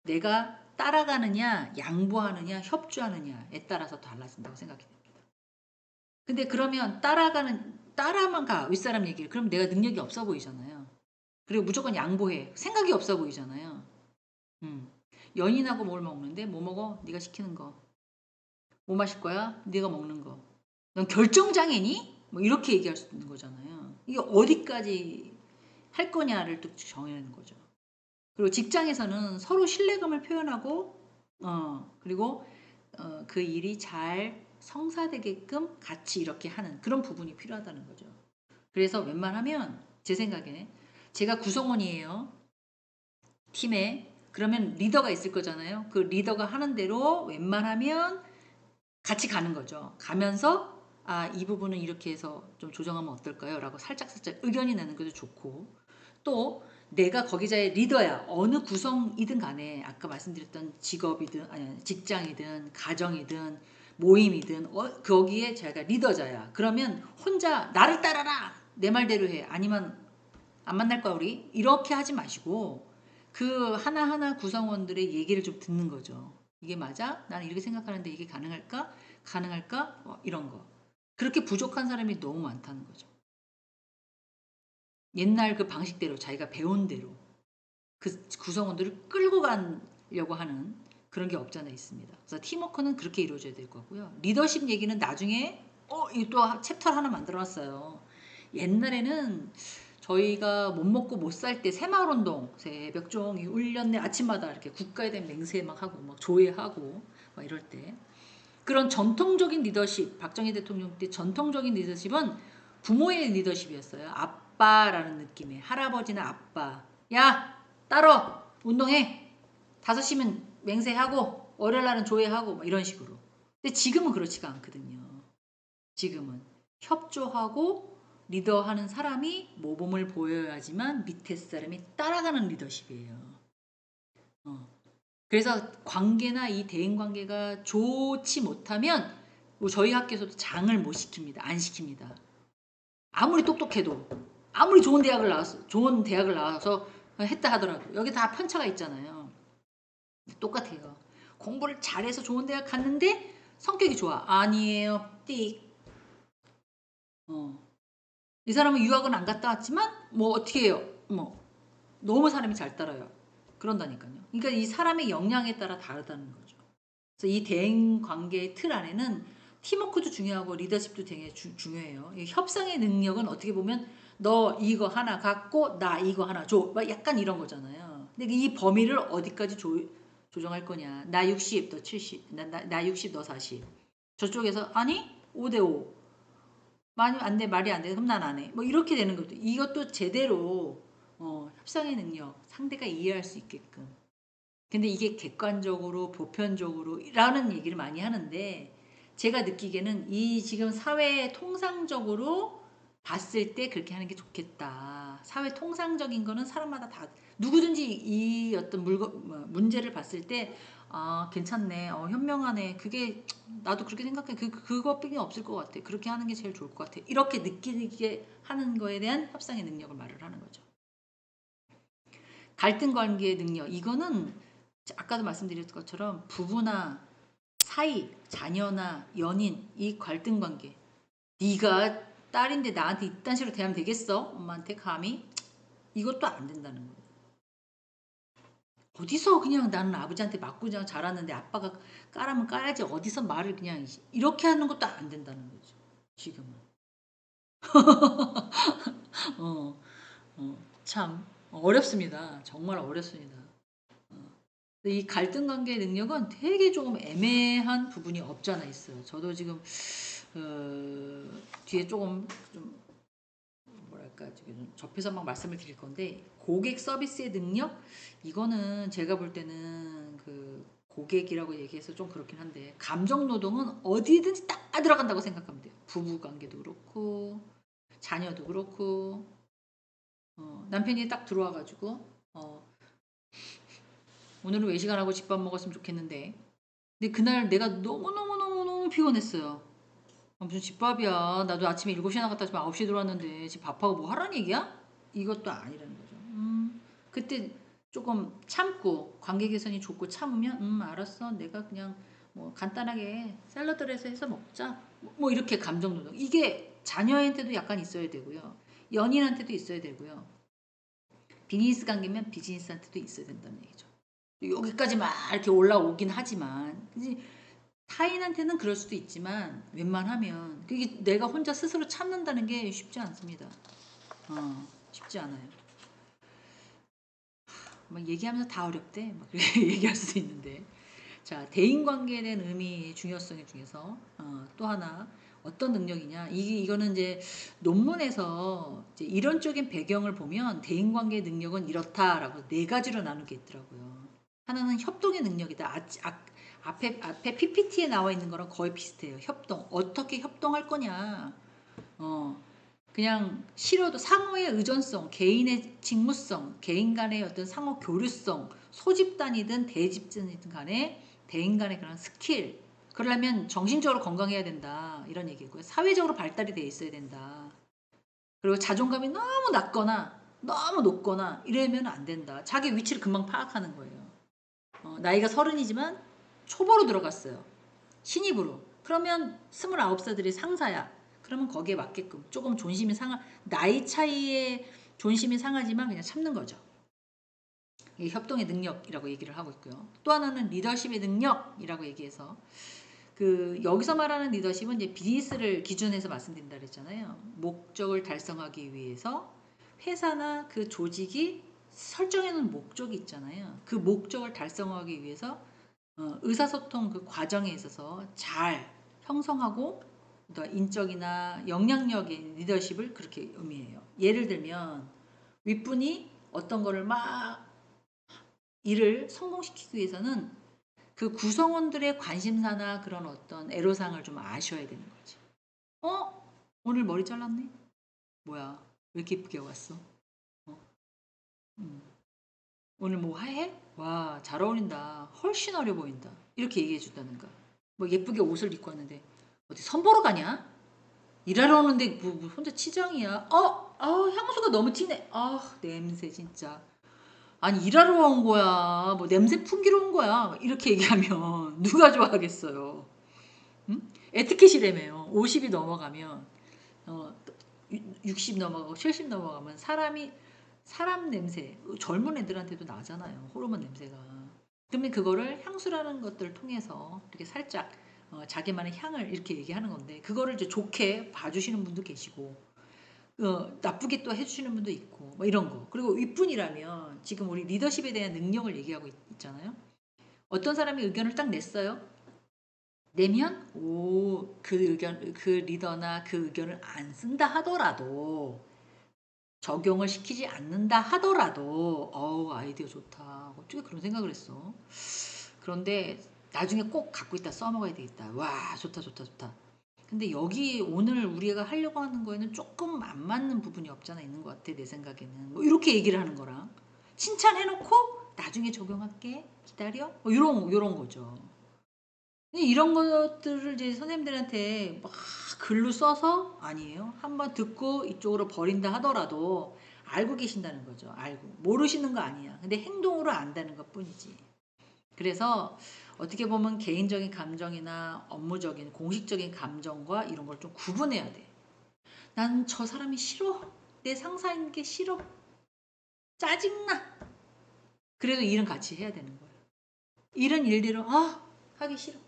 내가 따라가느냐, 양보하느냐, 협조하느냐에 따라서 달라진다고 생각이 됩니다. 근데 그러면 따라만 가. 윗사람 얘기를. 그럼 내가 능력이 없어 보이잖아요. 그리고 무조건 양보해. 생각이 없어 보이잖아요. 연인하고 뭘 먹는데, 뭐 먹어? 네가 시키는 거. 뭐 마실 거야? 네가 먹는 거. 넌 결정장애니? 뭐 이렇게 얘기할 수 있는 거잖아요. 이게 어디까지 할 거냐를 또 정해내는 거죠. 그리고 직장에서는 서로 신뢰감을 표현하고, 그리고 그 일이 잘 성사되게끔 같이 이렇게 하는 그런 부분이 필요하다는 거죠. 그래서 웬만하면 제 생각에, 제가 구성원이에요. 팀에. 그러면 리더가 있을 거잖아요. 그 리더가 하는 대로 웬만하면 같이 가는 거죠. 가면서 이 부분은 이렇게 해서 좀 조정하면 어떨까요? 라고 살짝살짝 의견이 나는 것도 좋고, 또 내가 거기자의 리더야. 어느 구성이든 간에 아까 말씀드렸던 직업이든 아니 직장이든 가정이든 모임이든 거기에 제가 리더자야. 그러면 혼자 나를 따라라. 내 말대로 해. 아니면 안 만날 거야 우리. 이렇게 하지 마시고 그 하나하나 구성원들의 얘기를 좀 듣는 거죠. 이게 맞아? 나는 이렇게 생각하는데 이게 가능할까? 가능할까? 이런 거. 그렇게 부족한 사람이 너무 많다는 거죠. 옛날 그 방식대로 자기가 배운 대로 그 구성원들을 끌고 가려고 하는 그런 게 없잖아 있습니다. 그래서 팀워크는 그렇게 이루어져야 될 거고요. 리더십 얘기는 나중에 이또 챕터 하나 만들어놨어요. 옛날에는 저희가 못 먹고 못 살 때 새마을운동 새벽 종이 울렸네 아침마다 이렇게 국가에 대한 맹세 막 하고 막 조회하고 막 이럴 때 그런 전통적인 리더십 박정희 대통령 때 전통적인 리더십은 부모의 리더십이었어요. 아빠라는 느낌의 할아버지나 아빠 야 따로 운동해 5시면 맹세하고 월요일날은 조회하고 막 이런 식으로. 근데 지금은 그렇지가 않거든요. 지금은 협조하고 리더하는 사람이 모범을 보여야지만 밑에 사람이 따라가는 리더십이에요. 그래서 관계나 이 대인관계가 좋지 못하면 저희 학교에서도 장을 못 시킵니다. 안 시킵니다. 아무리 똑똑해도 아무리 좋은 대학을 나와서 했다 하더라도 여기 다 편차가 있잖아요. 똑같아요. 공부를 잘해서 좋은 대학 갔는데 성격이 좋아. 아니에요. 띡. 이 사람은 유학은 안 갔다 왔지만 뭐 어떻게 해요? 뭐 너무 사람이 잘 따라요. 그런다니까요. 그러니까 이 사람의 역량에 따라 다르다는 거죠. 그래서 이 대인 관계의 틀 안에는 팀워크도 중요하고 리더십도 되게 중요해요. 이 협상의 능력은 어떻게 보면 너 이거 하나 갖고 나 이거 하나 줘. 막 약간 이런 거잖아요. 근데 이 범위를 어디까지 조정할 거냐. 나 60, 너 70, 나 60, 너 40. 저쪽에서 아니 5대5. 많이 안 돼, 말이 안 돼. 그럼 난 안 해. 뭐 이렇게 되는 것도 이것도 제대로 협상의 능력, 상대가 이해할 수 있게끔. 근데 이게 객관적으로 보편적으로라는 얘기를 많이 하는데 제가 느끼기에는 이 지금 사회 통상적으로 봤을 때 그렇게 하는 게 좋겠다. 사회 통상적인 거는 사람마다 다 누구든지 이 어떤 문제를 봤을 때 괜찮네. 현명하네. 그게 나도 그렇게 생각해. 그것뿐이 없을 것 같아. 그렇게 하는 게 제일 좋을 것 같아. 이렇게 느끼게 하는 거에 대한 협상의 능력을 말을 하는 거죠. 갈등 관계의 능력. 이거는 아까도 말씀드렸던 것처럼 부부나 사이, 자녀나 연인 이 갈등 관계. 네가 딸인데 나한테 이딴 식으로 대하면 되겠어? 엄마한테 감히? 이것도 안 된다는 거예요. 어디서 그냥 나는 아버지한테 맞고 그냥 자랐는데 아빠가 까라면 까야지 어디서 말을 그냥 이렇게 하는 것도 안 된다는 거죠. 지금은. 어, 참 어렵습니다. 정말 어렵습니다. 이 갈등 관계 능력은 되게 조금 애매한 부분이 없잖아 있어요. 저도 지금 뒤에 조금 좀 뭐랄까 지금 접해서 막 말씀을 드릴 건데 고객 서비스의 능력 이거는 제가 볼 때는 그 고객이라고 얘기해서 좀 그렇긴 한데 감정 노동은 어디든지 다 들어간다고 생각하면 돼요. 부부 관계도 그렇고 자녀도 그렇고 남편이 딱 들어와가지고 오늘은 외식 안 하고 집밥 먹었으면 좋겠는데 근데 그날 내가 너무너무너무너무 피곤했어요. 무슨 집밥이야. 나도 아침에 7시에 나갔다 지금 9시에 들어왔는데 집 밥하고 뭐 하라는 얘기야? 이것도 아니라는 거죠. 그때 조금 참고 관계 개선이 좋고 참으면 알았어. 내가 그냥 뭐 간단하게 샐러드를 해서 먹자. 뭐 이렇게 감정 노동. 이게 자녀한테도 약간 있어야 되고요. 연인한테도 있어야 되고요. 비즈니스 관계면 비즈니스한테도 있어야 된다는 얘기죠. 여기까지 막 이렇게 올라오긴 하지만 타인한테는 그럴 수도 있지만 웬만하면 그게 내가 혼자 스스로 참는다는 게 쉽지 않습니다. 쉽지 않아요. 막 얘기하면서 다 어렵대. 막 그렇게 얘기할 수도 있는데. 자, 대인관계에 대한 의미, 중요성의 중에서 또 하나 어떤 능력이냐? 이거는 이제 논문에서 이제 이론적인 배경을 보면 대인관계의 능력은 이렇다라고 네 가지로 나누게 있더라고요. 하나는 협동의 능력이다. 앞에 PPT에 나와 있는 거랑 거의 비슷해요. 협동. 어떻게 협동할 거냐. 그냥 싫어도 상호의 의존성, 개인의 직무성, 개인 간의 어떤 상호 교류성, 소집단이든 대집단이든 간에 대인 간의 그런 스킬. 그러려면 정신적으로 건강해야 된다. 이런 얘기고요. 사회적으로 발달이 돼 있어야 된다. 그리고 자존감이 너무 낮거나 너무 높거나 이러면 안 된다. 자기 위치를 금방 파악하는 거예요. 나이가 30이지만 초보로 들어갔어요. 신입으로. 그러면 29살들이 상사야. 그러면 거기에 맞게끔 조금 나이 차이에 존심이 상하지만 그냥 참는 거죠. 이게 협동의 능력이라고 얘기를 하고 있고요. 또 하나는 리더십의 능력이라고 얘기해서 여기서 말하는 리더십은 이제 비즈니스를 기준해서 말씀드린다 그랬잖아요. 목적을 달성하기 위해서 회사나 그 조직이 설정해놓은 목적이 있잖아요. 그 목적을 달성하기 위해서 의사소통 그 과정에 있어서 잘 형성하고 인적이나 영향력의 리더십을 그렇게 의미해요. 예를 들면 윗분이 어떤 거를 막 일을 성공시키기 위해서는 그 구성원들의 관심사나 그런 어떤 애로사항을 좀 아셔야 되는 거지. 오늘 머리 잘랐네? 뭐야? 왜 이렇게 예쁘게 왔어? 오늘 뭐 해? 와, 잘 어울린다. 훨씬 어려 보인다. 이렇게 얘기해 준다는가. 뭐 예쁘게 옷을 입고 왔는데 어디 선보러 가냐? 일하러 오는데 뭐 혼자 치장이야. 향수가 너무 튀네. 냄새 진짜. 아니 일하러 온 거야. 뭐 냄새 풍기러 온 거야. 이렇게 얘기하면 누가 좋아하겠어요. 응? 에티켓이라며요. 50이 넘어가면 60 넘어가고 70 넘어가면 사람 냄새 젊은 애들한테도 나잖아요. 호르몬 냄새가. 그러면 그거를 향수라는 것들을 통해서 이렇게 살짝 자기만의 향을 이렇게 얘기하는 건데 그거를 이제 좋게 봐주시는 분도 계시고 나쁘게 또 해주시는 분도 있고 뭐 이런 거. 그리고 윗분이라면 지금 우리 리더십에 대한 능력을 얘기하고 있잖아요. 어떤 사람이 의견을 딱 냈어요. 내면 그 의견 그 리더나 그 의견을 안 쓴다 하더라도 적용을 시키지 않는다 하더라도 아이디어 좋다. 어떻게 그런 생각을 했어. 그런데 나중에 꼭 갖고 있다 써먹어야 되겠다. 와 좋다 좋다 좋다. 근데 여기 오늘 우리가 하려고 하는 거에는 조금 안 맞는 부분이 없잖아 있는 것 같아 내 생각에는. 뭐 이렇게 얘기를 하는 거랑 칭찬해놓고 나중에 적용할게 기다려. 뭐 이런 거죠. 이런 것들을 이제 선생님들한테 막 글로 써서 아니에요. 한번 듣고 이쪽으로 버린다 하더라도 알고 계신다는 거죠. 알고. 모르시는 거 아니야. 근데 행동으로 안다는 것 뿐이지. 그래서 어떻게 보면 개인적인 감정이나 업무적인 공식적인 감정과 이런 걸 좀 구분해야 돼. 난 저 사람이 싫어. 내 상사인 게 싫어. 짜증나. 그래도 일은 같이 해야 되는 거야. 일은 일대로 하기 싫어.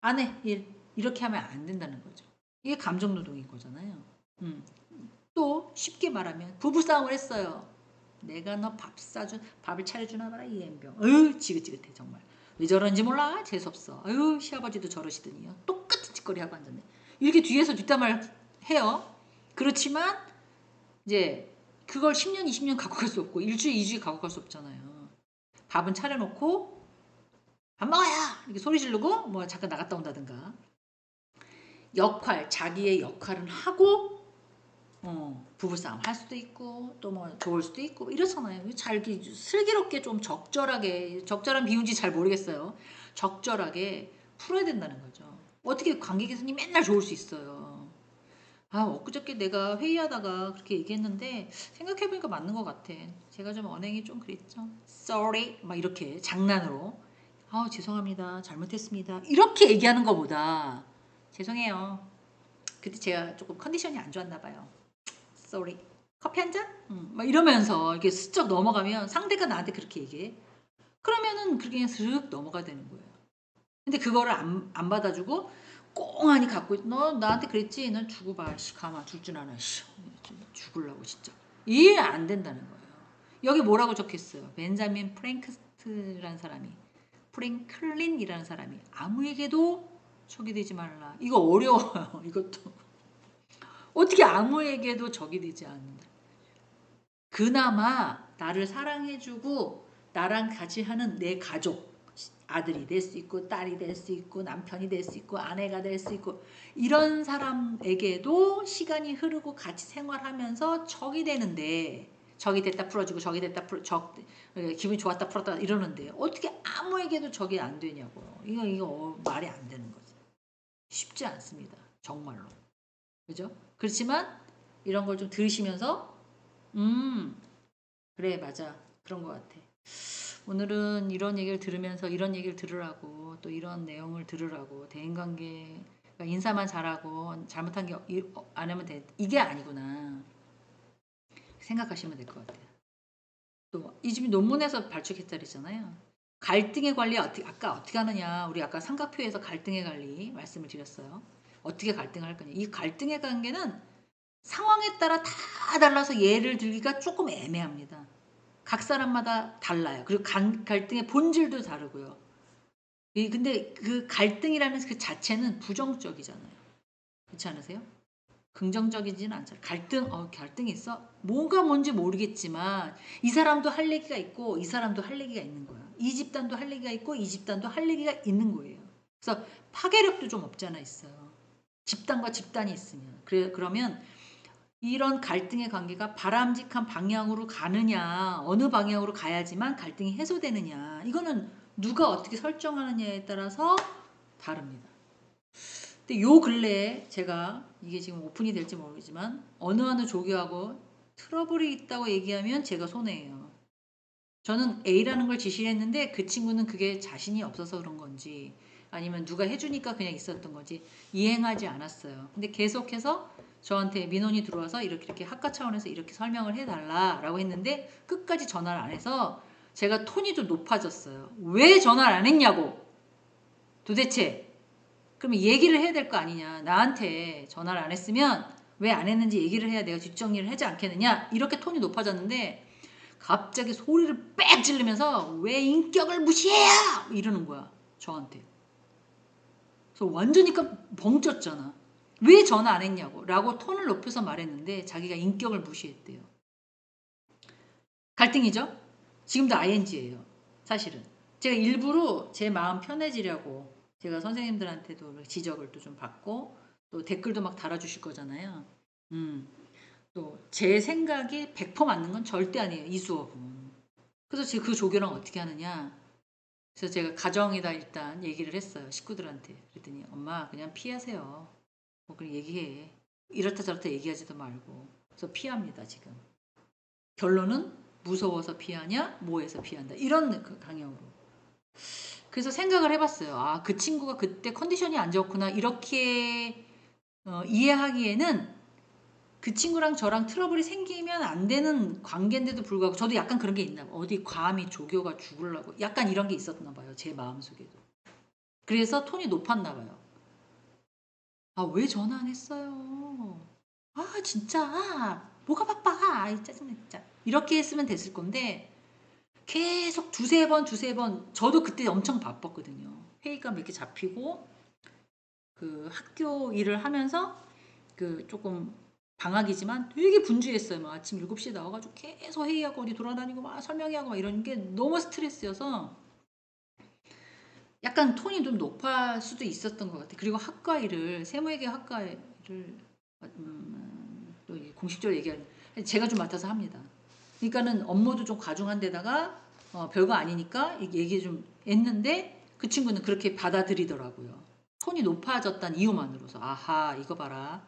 안 해. 일. 이렇게 하면 안 된다는 거죠. 이게 감정 노동인 거잖아요. 또 쉽게 말하면 부부싸움을 했어요. 내가 너 밥을 차려주나 봐라 이 엠병. 지긋지긋해 정말. 왜 저런지 몰라? 재수없어. 시아버지도 저러시더니요. 똑같은 짓거리 하고 앉았네. 이렇게 뒤에서 뒷담화를 해요. 그렇지만 이제 그걸 10년, 20년 갖고 갈 수 없고 일주일, 2주일 갖고 갈 수 없잖아요. 밥은 차려놓고 밥 먹어요! 이렇게 소리 지르고 뭐 잠깐 나갔다 온다든가 역할, 자기의 역할은 하고 부부싸움 할 수도 있고 또 뭐 좋을 수도 있고 이렇잖아요. 잘 슬기롭게 좀 적절한 비유인지 잘 모르겠어요. 적절하게 풀어야 된다는 거죠. 어떻게 관계 개선이 맨날 좋을 수 있어요. 아, 엊그저께 내가 회의하다가 그렇게 얘기했는데 생각해보니까 맞는 것 같아. 제가 좀 언행이 좀 그랬죠. Sorry 막 이렇게 장난으로 아, 죄송합니다. 잘못했습니다. 이렇게 얘기하는 것보다 죄송해요. 그때 제가 조금 컨디션이 안 좋았나 봐요. Sorry. 커피 한 잔? 막 이러면서 이렇게 스쩍 넘어가면 상대가 나한테 그렇게 얘기해. 그러면은 그게 그냥 슥 넘어가 되는 거예요. 근데 그거를 안 받아주고 꽁하니 갖고 너 나한테 그랬지? 넌 주고 봐. 씨, 가만 둘 줄 아나. 씨, 죽을라고 진짜. 이해 안 된다는 거예요. 여기 뭐라고 적혔어요? 벤자민 프랭크스트라는 사람이 프랭클린이라는 사람이 아무에게도 적이 되지 말라. 이거 어려워요. 이것도. 어떻게 아무에게도 적이 되지 않는다. 그나마 나를 사랑해주고 나랑 같이 하는 내 가족, 아들이 될 수 있고 딸이 될 수 있고 남편이 될 수 있고 아내가 될 수 있고 이런 사람에게도 시간이 흐르고 같이 생활하면서 적이 되는데 적이 됐다 풀어주고 적이 됐다 기분이 좋았다 풀었다 이러는데 어떻게 아무에게도 적이 안 되냐고요. 이거 말이 안 되는 거죠. 쉽지 않습니다. 정말로. 그죠? 그렇지만 이런 걸 좀 들으시면서 그래 맞아 그런 것 같아. 오늘은 이런 얘기를 들으면서 이런 얘기를 들으라고 또 이런 내용을 들으라고 대인관계 그러니까 인사만 잘하고 잘못한 게 안 하면 돼 이게 아니구나 생각하시면 될 것 같아요. 또 이 집이 논문에서 발췌했자리잖아요. 갈등의 관리 아까 어떻게 하느냐 우리 아까 삼각표에서 갈등의 관리 말씀을 드렸어요. 어떻게 갈등을 할 거냐 이 갈등의 관계는 상황에 따라 다 달라서 예를 들기가 조금 애매합니다. 각 사람마다 달라요. 그리고 갈등의 본질도 다르고요. 근데 그 갈등이라는 그 자체는 부정적이잖아요. 그렇지 않으세요? 긍정적이지는 않잖아요. 갈등이 있어? 뭐가 뭔지 모르겠지만 이 사람도 할 얘기가 있고 이 사람도 할 얘기가 있는 거야. 이 집단도 할 얘기가 있고 이 집단도 할 얘기가 있는 거예요. 그래서 파괴력도 좀 없잖아 있어요. 집단과 집단이 있으면. 그러면 이런 갈등의 관계가 바람직한 방향으로 가느냐, 어느 방향으로 가야지만 갈등이 해소되느냐, 이거는 누가 어떻게 설정하느냐에 따라서 다릅니다. 근데 요 근래에 제가 이게 지금 오픈이 될지 모르겠지만 어느 조교하고 트러블이 있다고 얘기하면 제가 손해예요. 저는 A라는 걸 지시를 했는데 그 친구는 그게 자신이 없어서 그런 건지 아니면 누가 해주니까 그냥 있었던 건지 이행하지 않았어요. 근데 계속해서 저한테 민원이 들어와서 이렇게 학과 차원에서 이렇게 설명을 해달라라고 했는데 끝까지 전화를 안 해서 제가 톤이 좀 높아졌어요. 왜 전화를 안 했냐고 도대체 그러면 얘기를 해야 될 거 아니냐 나한테 전화를 안 했으면 왜 안 했는지 얘기를 해야 내가 뒷정리를 하지 않겠느냐 이렇게 톤이 높아졌는데 갑자기 소리를 빽 지르면서 왜 인격을 무시해요 이러는 거야 저한테. 그래서 완전히 벙쪘잖아. 왜 전화 안 했냐고 라고 톤을 높여서 말했는데 자기가 인격을 무시했대요. 갈등이죠. 지금도 ING예요. 사실은 제가 일부러 제 마음 편해지려고 제가 선생님들한테도 지적을 또 좀 받고 또 댓글도 막 달아주실 거잖아요. 또 제 생각이 100% 맞는 건 절대 아니에요. 이 수업은. 그래서 지금 그 조교랑 어떻게 하느냐. 그래서 제가 가정에다 일단 얘기를 했어요. 식구들한테. 그랬더니 엄마 그냥 피하세요. 뭐 그냥 얘기해. 이렇다 저렇다 얘기하지도 말고. 그래서 피합니다 지금. 결론은 무서워서 피하냐 뭐해서 피한다. 이런 그 방향으로. 그래서 생각을 해봤어요. 아, 그 친구가 그때 컨디션이 안 좋구나. 이렇게 이해하기에는 그 친구랑 저랑 트러블이 생기면 안 되는 관계인데도 불구하고 저도 약간 그런 게 있나 봐요. 어디 감히 조교가 죽으려고 약간 이런 게 있었나 봐요. 제 마음속에도. 그래서 톤이 높았나 봐요. 아, 왜 전화 안 했어요? 아, 진짜 뭐가 바빠. 아이, 짜증나 진짜. 이렇게 했으면 됐을 건데 계속 두세 번 저도 그때 엄청 바빴거든요. 회의가 몇 개 잡히고 그 학교 일을 하면서 그 조금 방학이지만 되게 분주했어요. 막 아침 7시에 나와가지고 계속 회의하고 어디 돌아다니고 막 설명회하고 막 이런 게 너무 스트레스여서 약간 톤이 좀 높을 수도 있었던 것 같아요. 그리고 학과 일을, 세무회계 학과 일을, 또 공식적으로 얘기하는, 제가 좀 맡아서 합니다. 그러니까는 업무도 좀 과중한 데다가, 별거 아니니까 얘기 좀 했는데, 그 친구는 그렇게 받아들이더라고요. 톤이 높아졌다는 이유만으로서. 아하, 이거 봐라.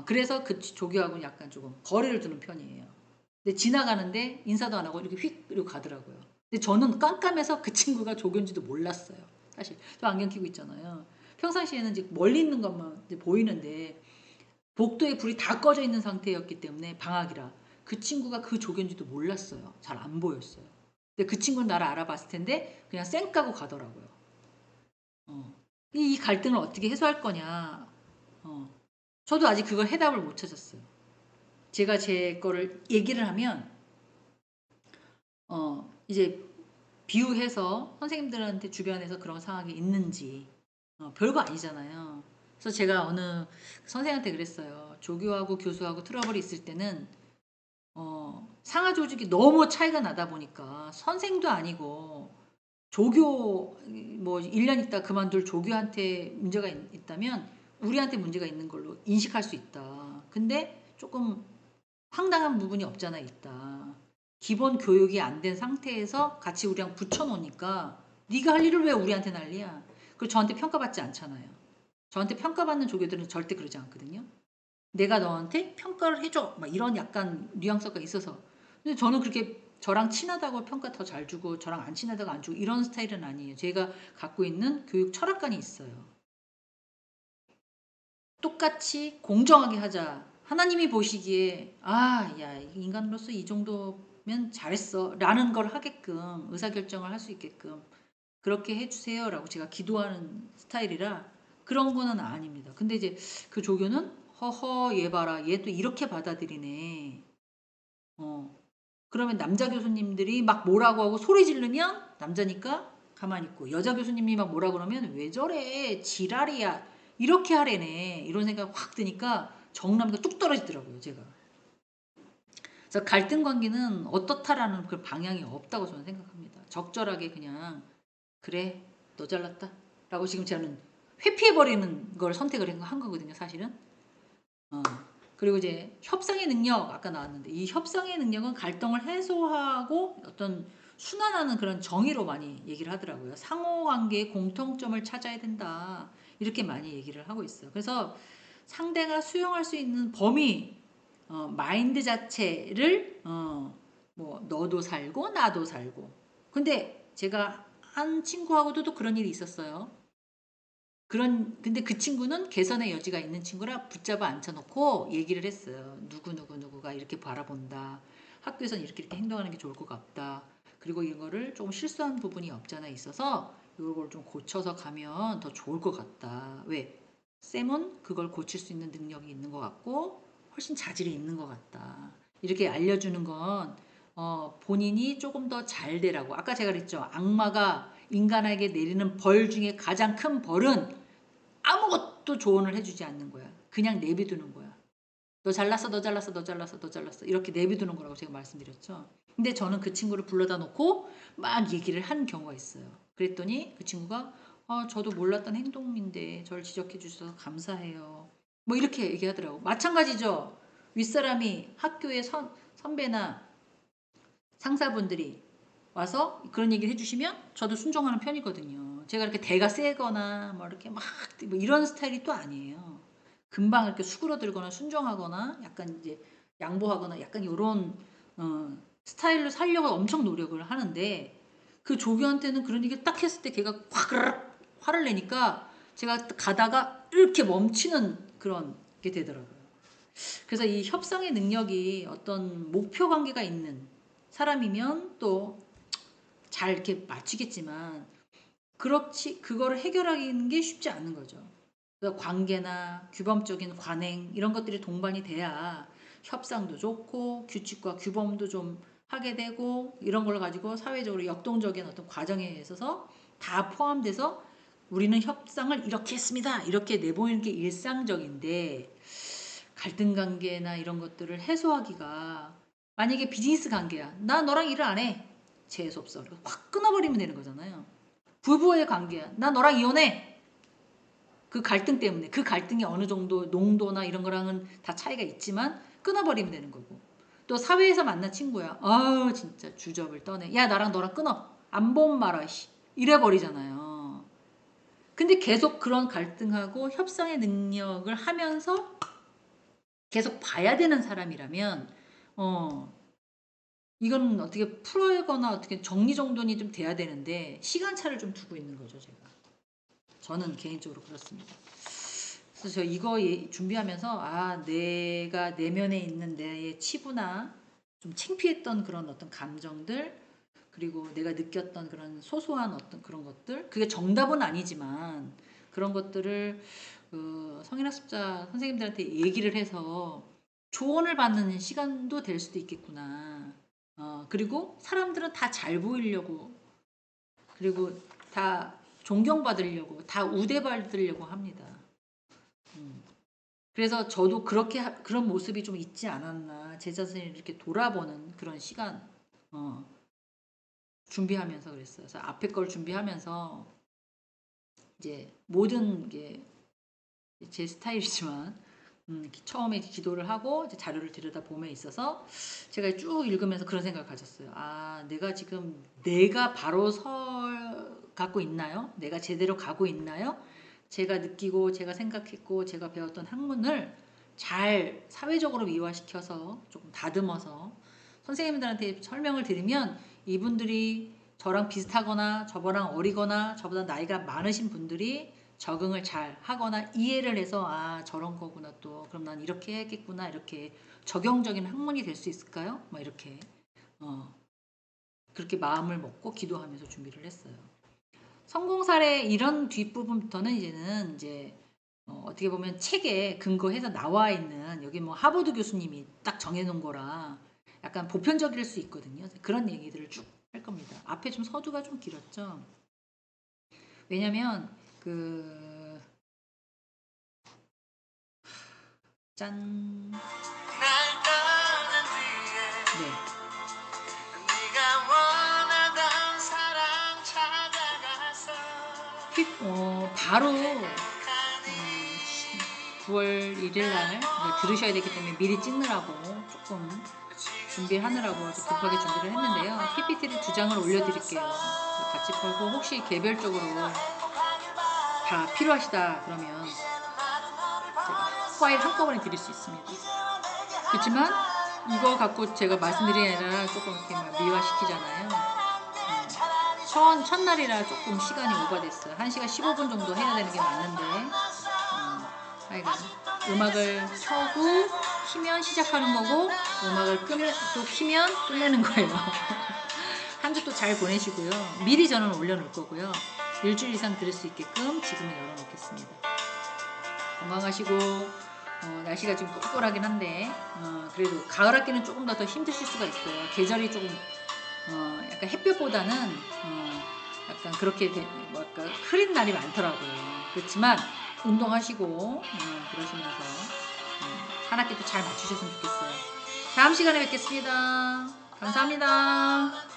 그래서 그 조교하고는 약간 조금 거리를 두는 편이에요. 근데 지나가는데 인사도 안 하고 이렇게 휙 이러고 가더라고요. 근데 저는 깜깜해서 그 친구가 조교인지도 몰랐어요. 사실 저 안경 끼고 있잖아요. 평상시에는 이제 멀리 있는 것만 이제 보이는데 복도에 불이 다 꺼져 있는 상태였기 때문에 방학이라 그 친구가 그 조교인지도 몰랐어요. 잘 안 보였어요. 근데 그 친구는 나를 알아봤을 텐데 그냥 쌩 까고 가더라고요. 이 갈등을 어떻게 해소할 거냐. 저도 아직 그걸 해답을 못 찾았어요. 제가 제 거를 얘기를 하면 이제 비유해서 선생님들한테 주변에서 그런 상황이 있는지 별거 아니잖아요. 그래서 제가 어느 선생한테 그랬어요. 조교하고 교수하고 트러블이 있을 때는 상하 조직이 너무 차이가 나다 보니까 선생도 아니고 조교 뭐 1년 있다 그만둘 조교한테 문제가 있다면 우리한테 문제가 있는 걸로 인식할 수 있다. 근데 조금 황당한 부분이 없잖아 있다. 기본 교육이 안 된 상태에서 같이 우리랑 붙여놓으니까 네가 할 일을 왜 우리한테 난리야. 그리고 저한테 평가받지 않잖아요. 저한테 평가받는 조교들은 절대 그러지 않거든요. 내가 너한테 평가를 해줘. 막 이런 약간 뉘앙스가 있어서. 근데 저는 그렇게 저랑 친하다고 평가 더 잘 주고 저랑 안 친하다고 안 주고 이런 스타일은 아니에요. 제가 갖고 있는 교육 철학관이 있어요. 똑같이 공정하게 하자. 하나님이 보시기에 야 인간으로서 이 정도면 잘했어 라는 걸 하게끔 의사결정을 할 수 있게끔 그렇게 해주세요 라고 제가 기도하는 스타일이라 그런 거는 아닙니다. 근데 이제 그 조교는 허허 얘 봐라 얘 또 이렇게 받아들이네. 그러면 남자 교수님들이 막 뭐라고 하고 소리 지르면 남자니까 가만히 있고 여자 교수님이 막 뭐라 그러면 왜 저래 지랄이야 이렇게 하래네 이런 생각 확 드니까 정남이가 뚝 떨어지더라고요 제가. 그래서 갈등 관계는 어떻다라는 그 방향이 없다고 저는 생각합니다. 적절하게 그냥 그래 너 잘났다 라고 지금 저는 회피해버리는 걸 선택을 한 거거든요 사실은. 어. 그리고 이제 협상의 능력 아까 나왔는데 이 협상의 능력은 갈등을 해소하고 어떤 순환하는 그런 정의로 많이 얘기를 하더라고요. 상호관계의 공통점을 찾아야 된다. 이렇게 많이 얘기를 하고 있어요. 그래서 상대가 수용할 수 있는 범위, 마인드 자체를 뭐 너도 살고 나도 살고. 근데 제가 한 친구하고도 또 그런 일이 있었어요. 근데 그 친구는 개선의 여지가 있는 친구라 붙잡아 앉혀놓고 얘기를 했어요. 누구가 이렇게 바라본다. 학교에서는 이렇게 행동하는 게 좋을 것 같다. 그리고 이거를 조금 실수한 부분이 없잖아 있어서 이걸 좀 고쳐서 가면 더 좋을 것 같다. 왜? 쌤은 그걸 고칠 수 있는 능력이 있는 것 같고 훨씬 자질이 있는 것 같다. 이렇게 알려주는 건 본인이 조금 더 잘 되라고. 아까 제가 그랬죠. 악마가 인간에게 내리는 벌 중에 가장 큰 벌은 아무것도 조언을 해주지 않는 거야. 그냥 내비두는 거야. 너 잘났어, 너 잘났어, 너 잘났어, 너 잘났어. 이렇게 내비두는 거라고 제가 말씀드렸죠. 근데 저는 그 친구를 불러다 놓고 막 얘기를 한 경우가 있어요. 그랬더니 그 친구가 저도 몰랐던 행동인데 저를 지적해 주셔서 감사해요. 뭐 이렇게 얘기하더라고. 마찬가지죠. 윗사람이 학교의 선배나 상사분들이 와서 그런 얘기를 해주시면 저도 순종하는 편이거든요. 제가 이렇게 대가 세거나 뭐 이렇게 막 뭐 이런 스타일이 또 아니에요. 금방 이렇게 수그러들거나 순종하거나 약간 이제 양보하거나 약간 이런 스타일로 살려고 엄청 노력을 하는데 그 조교한테는 그런 얘기를 딱 했을 때 걔가 확 화를 내니까 제가 가다가 이렇게 멈추는 그런 게 되더라고요. 그래서 이 협상의 능력이 어떤 목표 관계가 있는 사람이면 또 잘 이렇게 맞추겠지만 그렇지 그거를 해결하는 게 쉽지 않은 거죠. 그래서 관계나 규범적인 관행 이런 것들이 동반이 돼야 협상도 좋고 규칙과 규범도 좀 하게 되고 이런 걸 가지고 사회적으로 역동적인 어떤 과정에 있어서 다 포함돼서 우리는 협상을 이렇게 했습니다. 이렇게 내보이는 게 일상적인데 갈등 관계나 이런 것들을 해소하기가, 만약에 비즈니스 관계야. 나 너랑 일을 안 해. 재수 없어. 확 끊어버리면 되는 거잖아요. 부부의 관계야. 나 너랑 이혼해. 그 갈등 때문에. 그 갈등이 어느 정도 농도나 이런 거랑은 다 차이가 있지만 끊어버리면 되는 거고. 또 사회에서 만난 친구야. 아우 진짜 주접을 떠네. 야 나랑 너랑 끊어. 안 본 말아. 이래 버리잖아요. 근데 계속 그런 갈등하고 협상의 능력을 하면서 계속 봐야 되는 사람이라면 이건 어떻게 풀어거나 어떻게 정리정돈이 좀 돼야 되는데 시간차를 좀 두고 있는 거죠, 제가. 저는 개인적으로 그렇습니다. 그래서 저 이거 준비하면서 내가 내면에 있는 내 치부나 좀 창피했던 그런 어떤 감정들, 그리고 내가 느꼈던 그런 소소한 어떤 그런 것들, 그게 정답은 아니지만 그런 것들을 그 성인학습자 선생님들한테 얘기를 해서 조언을 받는 시간도 될 수도 있겠구나. 그리고 사람들은 다 잘 보이려고, 그리고 다 존경받으려고, 다 우대받으려고 합니다. 그래서 저도 그런 모습이 좀 있지 않았나, 제 자신을 이렇게 돌아보는 그런 시간 준비하면서 그랬어요. 그래서 앞에 걸 준비하면서 이제 모든 게 제 스타일이지만 처음에 지도를 하고 이제 자료를 들여다봄에 있어서 제가 쭉 읽으면서 그런 생각을 가졌어요. 내가 지금 내가 바로 갖고 있나요? 내가 제대로 가고 있나요? 제가 느끼고 제가 생각했고 제가 배웠던 학문을 잘 사회적으로 미화시켜서 조금 다듬어서 선생님들한테 설명을 드리면 이분들이 저랑 비슷하거나 저보다 어리거나 저보다 나이가 많으신 분들이 적응을 잘 하거나 이해를 해서 저런 거구나, 또 그럼 난 이렇게 해야겠구나, 이렇게 적용적인 학문이 될 수 있을까요? 뭐 이렇게 그렇게 마음을 먹고 기도하면서 준비를 했어요. 성공 사례 이런 뒷부분부터는 이제 어떻게 보면 책에 근거해서 나와 있는, 여기 뭐 하버드 교수님이 딱 정해놓은 거라 약간 보편적일 수 있거든요. 그런 얘기들을 쭉 할 겁니다. 앞에 좀 서두가 좀 길었죠. 왜냐면 짠. 네. 바로 9월 1일 날 들으셔야 되기 때문에 미리 찍느라고 조금 준비하느라고 급하게 준비를 했는데요. PPT를 2장을 올려드릴게요. 같이 펴고 혹시 개별적으로 다 필요하시다 그러면 제가 파일 한꺼번에 드릴 수 있습니다. 그렇지만 이거 갖고 제가 말씀드리는 아니라 조금 이렇게 미화시키잖아요. 첫날이라 조금 시간이 오버됐어요. 1시간 15분 정도 해야 되는 게 맞는데 하여간 음악을 켜고 키면 시작하는 거고 음악을 또 키면 끝내는 거예요. 한 주 또 잘 보내시고요. 미리 저는 올려놓을 거고요. 일주일 이상 들을 수 있게끔 지금은 열어놓겠습니다. 건강하시고 날씨가 지금 꿀꿀하긴 한데 그래도 가을 학기는 조금 더 힘드실 수가 있어요. 계절이 조금 약간 햇볕보다는 약간 그렇게 흐린 날이 많더라고요. 그렇지만 운동하시고 그러시면서 한 학기도 잘 맞추셨으면 좋겠어요. 다음 시간에 뵙겠습니다. 감사합니다.